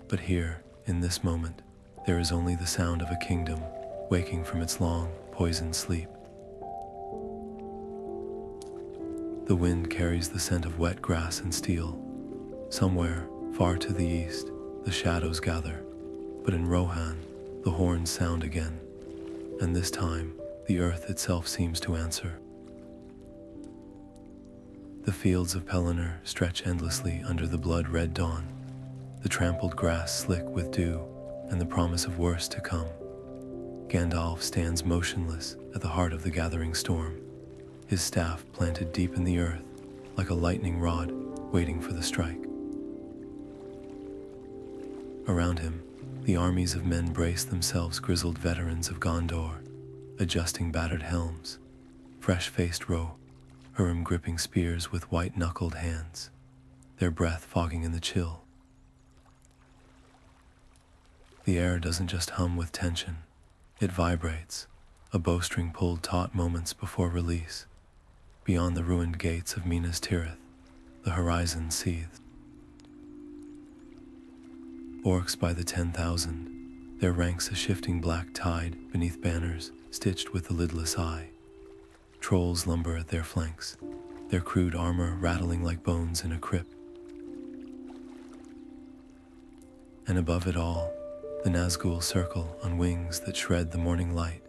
but here, in this moment, there is only the sound of a kingdom waking from its long, poisoned sleep. The wind carries the scent of wet grass and steel. Somewhere, far to the east, the shadows gather, but in Rohan, the horns sound again, and this time, the earth itself seems to answer. The fields of Pelennor stretch endlessly under the blood-red dawn, the trampled grass slick with dew, and the promise of worse to come. Gandalf stands motionless at the heart of the gathering storm, his staff planted deep in the earth, like a lightning rod waiting for the strike. Around him, the armies of men brace themselves, grizzled veterans of Gondor, adjusting battered helms, fresh-faced row, Hurim gripping spears with white-knuckled hands, their breath fogging in the chill. The air doesn't just hum with tension, it vibrates, a bowstring pulled taut moments before release. Beyond the ruined gates of Minas Tirith, the horizon seethes. Orcs by the 10,000, their ranks a shifting black tide beneath banners stitched with the lidless eye. Trolls lumber at their flanks, their crude armor rattling like bones in a crypt. And above it all, the Nazgûl circle on wings that shred the morning light,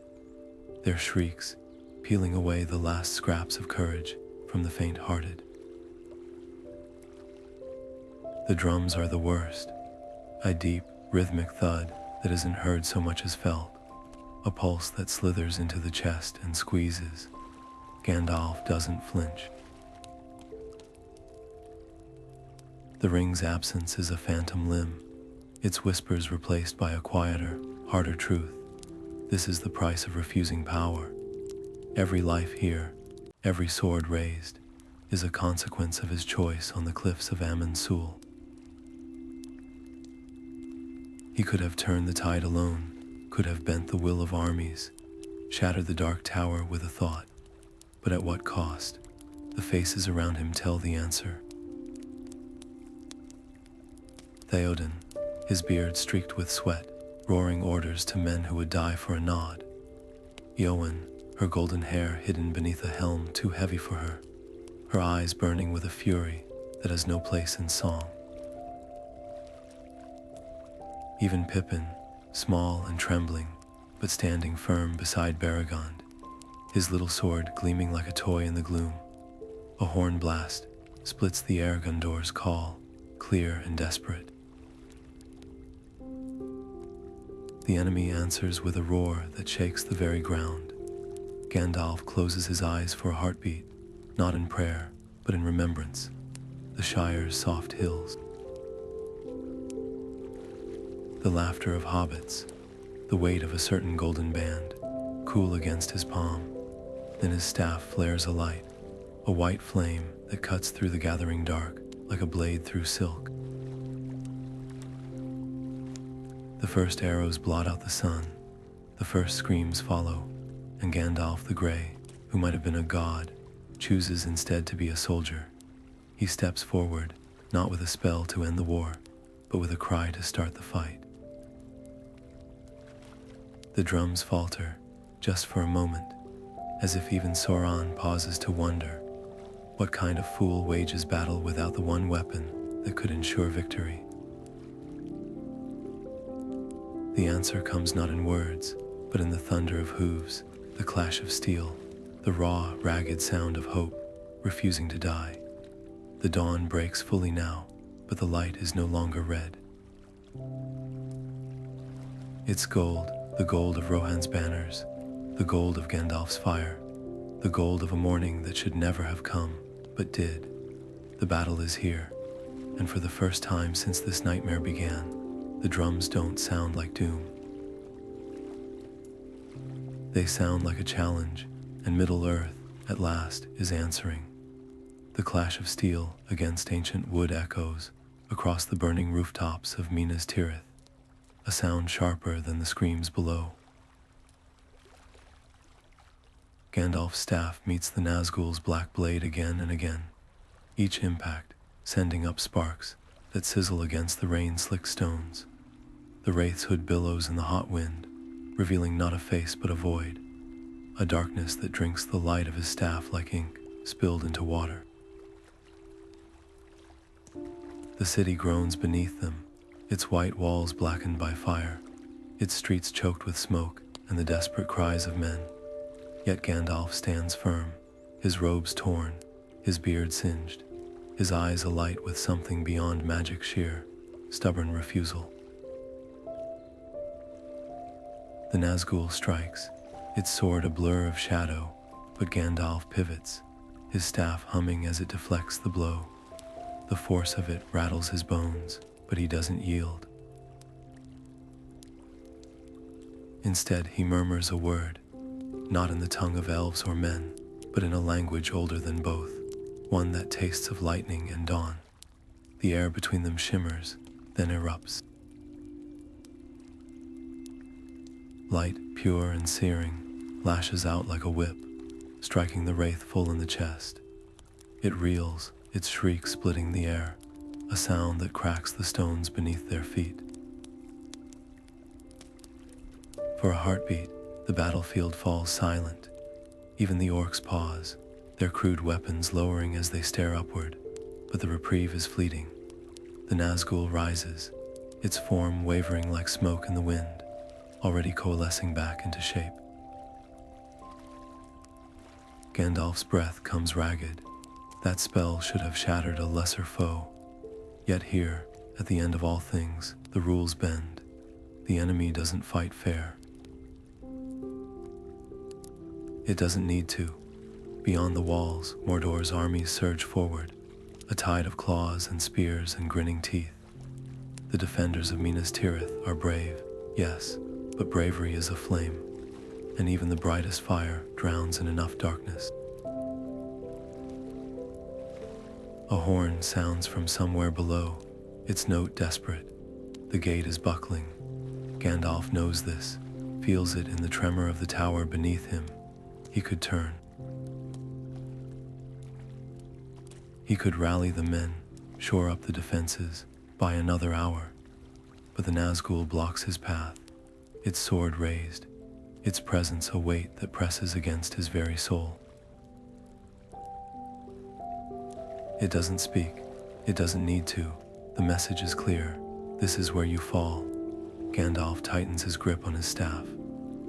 their shrieks peeling away the last scraps of courage from the faint-hearted. The drums are the worst, a deep, rhythmic thud that isn't heard so much as felt, a pulse that slithers into the chest and squeezes. Gandalf doesn't flinch. The ring's absence is a phantom limb, its whispers replaced by a quieter, harder truth. This is the price of refusing power. Every life here, every sword raised, is a consequence of his choice on the cliffs of Amon-Sul. He could have turned the tide alone, could have bent the will of armies, shattered the dark tower with a thought. But at what cost? The faces around him tell the answer. Theoden, his beard streaked with sweat, roaring orders to men who would die for a nod. Eowyn, her golden hair hidden beneath a helm too heavy for her, her eyes burning with a fury that has no place in song. Even Pippin, small and trembling, but standing firm beside Beregond, his little sword gleaming like a toy in the gloom. A horn blast splits the air. Gondor's call, clear and desperate. The enemy answers with a roar that shakes the very ground. Gandalf closes his eyes for a heartbeat, not in prayer, but in remembrance. The Shire's soft hills. The laughter of hobbits, the weight of a certain golden band, cool against his palm. Then his staff flares alight, a white flame that cuts through the gathering dark like a blade through silk. The first arrows blot out the sun, the first screams follow, and Gandalf the Grey, who might have been a god, chooses instead to be a soldier. He steps forward, not with a spell to end the war, but with a cry to start the fight. The drums falter, just for a moment, as if even Sauron pauses to wonder, what kind of fool wages battle without the one weapon that could ensure victory? The answer comes not in words, but in the thunder of hooves, the clash of steel, the raw, ragged sound of hope, refusing to die. The dawn breaks fully now, but the light is no longer red. It's gold, the gold of Rohan's banners, the gold of Gandalf's fire, the gold of a morning that should never have come, but did. The battle is here, and for the first time since this nightmare began, the drums don't sound like doom. They sound like a challenge, and Middle-earth, at last, is answering. The clash of steel against ancient wood echoes across the burning rooftops of Minas Tirith, a sound sharper than the screams below. Gandalf's staff meets the Nazgûl's black blade again and again, each impact sending up sparks that sizzle against the rain-slick stones. The wraith's hood billows in the hot wind, revealing not a face but a void, a darkness that drinks the light of his staff like ink spilled into water. The city groans beneath them, its white walls blackened by fire, its streets choked with smoke and the desperate cries of men. Yet Gandalf stands firm, his robes torn, his beard singed, his eyes alight with something beyond magic, sheer, stubborn refusal. The Nazgûl strikes, its sword a blur of shadow, but Gandalf pivots, his staff humming as it deflects the blow. The force of it rattles his bones, but he doesn't yield. Instead, he murmurs a word, not in the tongue of elves or men, but in a language older than both, one that tastes of lightning and dawn. The air between them shimmers, then erupts. Light, pure and searing, lashes out like a whip, striking the wraith full in the chest. It reels, its shriek splitting the air, a sound that cracks the stones beneath their feet. For a heartbeat, the battlefield falls silent. Even the orcs pause, their crude weapons lowering as they stare upward, but the reprieve is fleeting. The Nazgûl rises, its form wavering like smoke in the wind, already coalescing back into shape. Gandalf's breath comes ragged. That spell should have shattered a lesser foe. Yet here, at the end of all things, the rules bend. The enemy doesn't fight fair. It doesn't need to. Beyond the walls, Mordor's armies surge forward, a tide of claws and spears and grinning teeth. The defenders of Minas Tirith are brave, yes, but bravery is a flame, and even the brightest fire drowns in enough darkness. A horn sounds from somewhere below, its note desperate. The gate is buckling. Gandalf knows this, feels it in the tremor of the tower beneath him. He could turn. He could rally the men, shore up the defenses, buy another hour. But the Nazgûl blocks his path, its sword raised, its presence a weight that presses against his very soul. It doesn't speak, it doesn't need to. The message is clear. This is where you fall. Gandalf tightens his grip on his staff.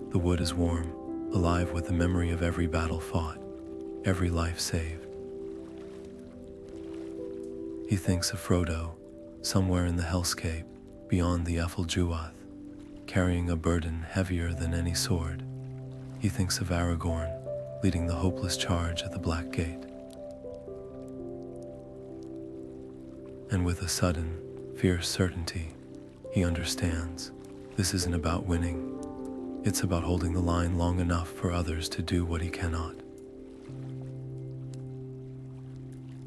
The wood is warm, alive with the memory of every battle fought, every life saved. He thinks of Frodo, somewhere in the hellscape, beyond the Efeljuath, carrying a burden heavier than any sword. He thinks of Aragorn, leading the hopeless charge at the Black Gate. And with a sudden, fierce certainty, he understands. This isn't about winning. It's about holding the line long enough for others to do what he cannot.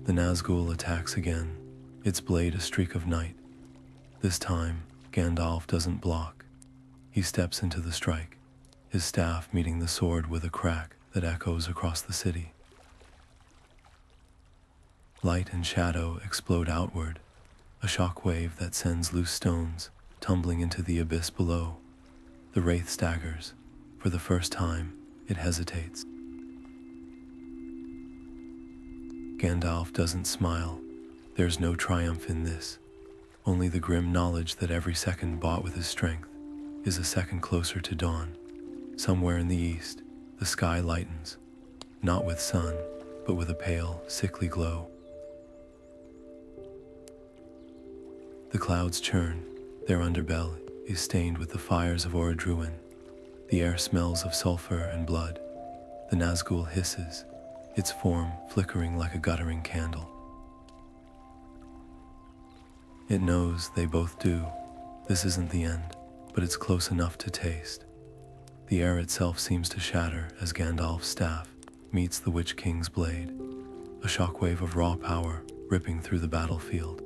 The Nazgûl attacks again, its blade a streak of night. This time, Gandalf doesn't block. He steps into the strike, his staff meeting the sword with a crack that echoes across the city. Light and shadow explode outward, a shockwave that sends loose stones tumbling into the abyss below. The wraith staggers. For the first time, it hesitates. Gandalf doesn't smile. There's no triumph in this, only the grim knowledge that every second bought with his strength is a second closer to dawn. Somewhere in the east, the sky lightens, not with sun, but with a pale, sickly glow. The clouds churn, their underbelly is stained with the fires of Orodruin. The air smells of sulfur and blood. The Nazgûl hisses, its form flickering like a guttering candle. It knows, they both do, this isn't the end, but it's close enough to taste. The air itself seems to shatter as Gandalf's staff meets the Witch King's blade, a shockwave of raw power ripping through the battlefield.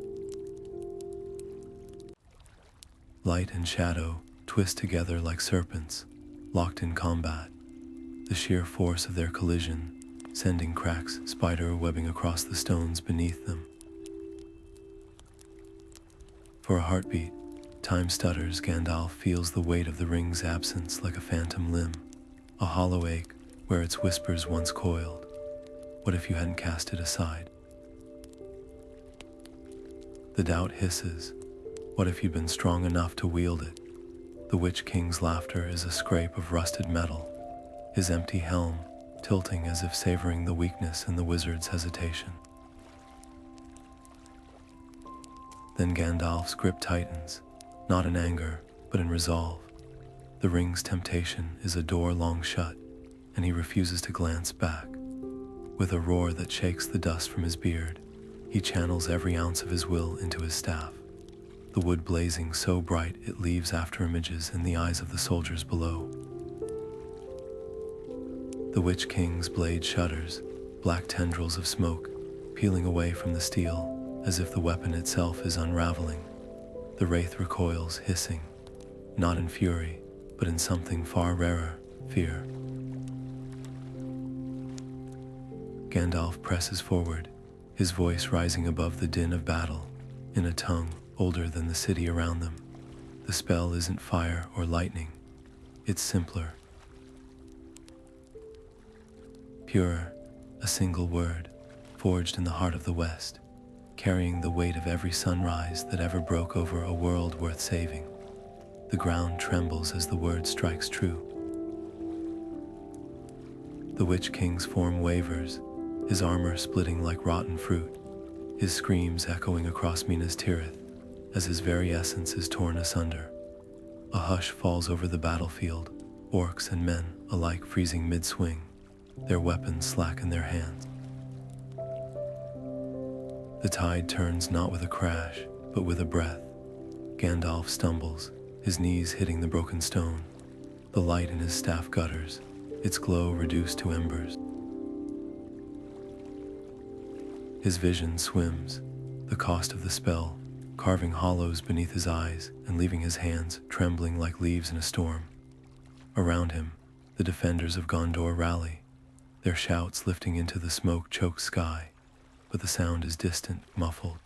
Light and shadow twist together like serpents, locked in combat, the sheer force of their collision sending cracks spider-webbing across the stones beneath them. For a heartbeat, time stutters. Gandalf feels the weight of the ring's absence like a phantom limb, a hollow ache where its whispers once coiled. What if you hadn't cast it aside? The doubt hisses. What if you'd been strong enough to wield it? The Witch King's laughter is a scrape of rusted metal, his empty helm tilting as if savoring the weakness in the wizard's hesitation. Then Gandalf's grip tightens, not in anger, but in resolve. The ring's temptation is a door long shut, and he refuses to glance back. With a roar that shakes the dust from his beard, he channels every ounce of his will into his staff, the wood blazing so bright it leaves after images in the eyes of the soldiers below. The Witch King's blade shudders, black tendrils of smoke peeling away from the steel as if the weapon itself is unraveling. The wraith recoils, hissing, not in fury, but in something far rarer, fear. Gandalf presses forward, his voice rising above the din of battle, in a tongue older than the city around them. The spell isn't fire or lightning, it's simpler. Purer, a single word, forged in the heart of the West, carrying the weight of every sunrise that ever broke over a world worth saving. The ground trembles as the word strikes true. The Witch King's form wavers, his armor splitting like rotten fruit, his screams echoing across Minas Tirith as his very essence is torn asunder. A hush falls over the battlefield, orcs and men alike freezing mid-swing, their weapons slack in their hands. The tide turns not with a crash, but with a breath. Gandalf stumbles, his knees hitting the broken stone. The light in his staff gutters, its glow reduced to embers. His vision swims, the cost of the spell, carving hollows beneath his eyes and leaving his hands trembling like leaves in a storm. Around him, the defenders of Gondor rally, their shouts lifting into the smoke-choked sky, but the sound is distant, muffled.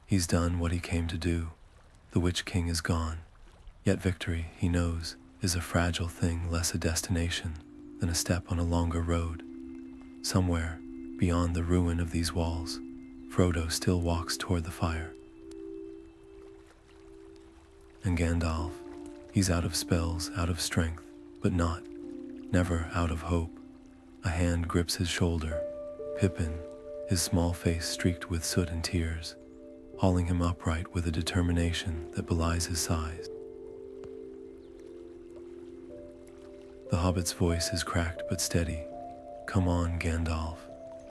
He's done what he came to do. The Witch King is gone. Yet victory, he knows, is a fragile thing, less a destination than a step on a longer road. Somewhere, beyond the ruin of these walls, Frodo still walks toward the fire. And Gandalf, he's out of spells, out of strength, but never out of hope. A hand grips his shoulder, Pippin, his small face streaked with soot and tears, hauling him upright with a determination that belies his size. The hobbit's voice is cracked but steady. Come on, Gandalf,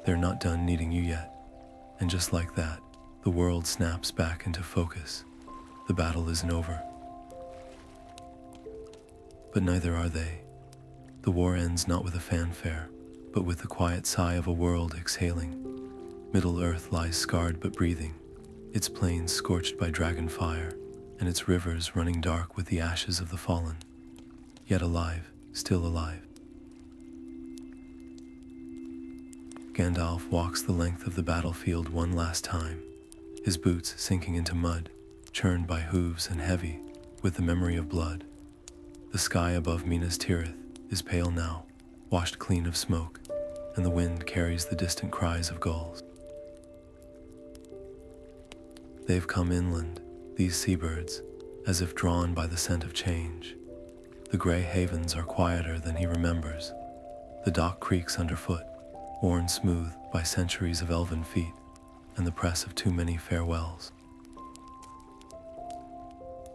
they're not done needing you yet. And just like that, the world snaps back into focus. The battle isn't over. But neither are they. The war ends not with a fanfare, but with the quiet sigh of a world exhaling. Middle-earth lies scarred but breathing, its plains scorched by dragon fire, and its rivers running dark with the ashes of the fallen. Yet alive, still alive. Gandalf walks the length of the battlefield one last time, his boots sinking into mud, churned by hooves and heavy with the memory of blood. The sky above Minas Tirith is pale now, washed clean of smoke, and the wind carries the distant cries of gulls. They've come inland, these seabirds, as if drawn by the scent of change. The gray havens are quieter than he remembers. The dock creaks underfoot, worn smooth by centuries of elven feet and the press of too many farewells.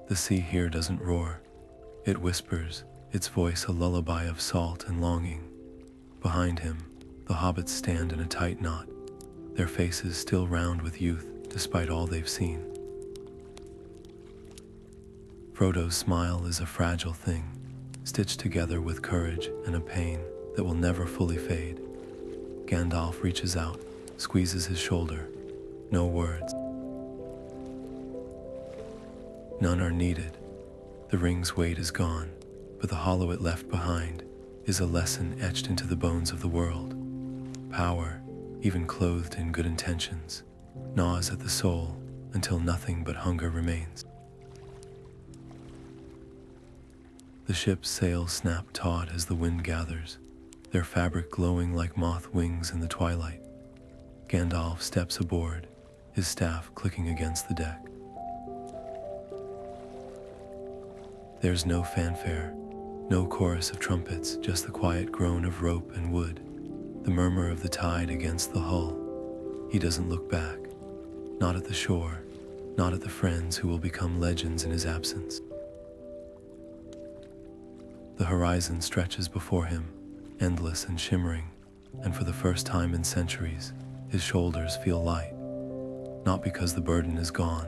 The sea here doesn't roar. It whispers, its voice a lullaby of salt and longing. Behind him, the hobbits stand in a tight knot, their faces still round with youth despite all they've seen. Frodo's smile is a fragile thing, stitched together with courage and a pain that will never fully fade. Gandalf reaches out, squeezes his shoulder. No words. None are needed. The ring's weight is gone, but the hollow it left behind is a lesson etched into the bones of the world. Power, even clothed in good intentions, gnaws at the soul until nothing but hunger remains. The ship's sails snap taut as the wind gathers, their fabric glowing like moth wings in the twilight. Gandalf steps aboard, his staff clicking against the deck. There's no fanfare, no chorus of trumpets, just the quiet groan of rope and wood, the murmur of the tide against the hull. He doesn't look back, not at the shore, not at the friends who will become legends in his absence. The horizon stretches before him, endless and shimmering, and for the first time in centuries, his shoulders feel light, not because the burden is gone,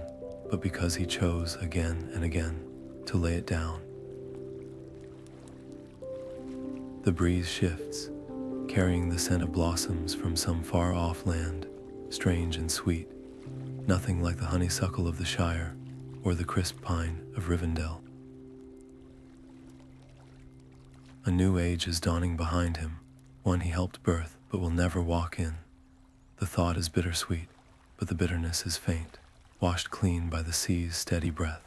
but because he chose again and again to lay it down. The breeze shifts, carrying the scent of blossoms from some far-off land, strange and sweet, nothing like the honeysuckle of the Shire or the crisp pine of Rivendell. A new age is dawning behind him, one he helped birth but will never walk in. The thought is bittersweet, but the bitterness is faint, washed clean by the sea's steady breath.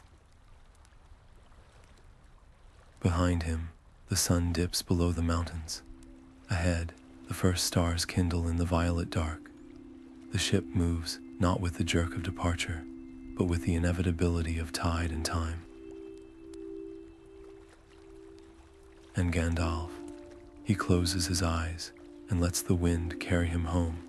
Behind him, the sun dips below the mountains. Ahead, the first stars kindle in the violet dark. The ship moves, not with the jerk of departure, but with the inevitability of tide and time. And Gandalf, he closes his eyes and lets the wind carry him home.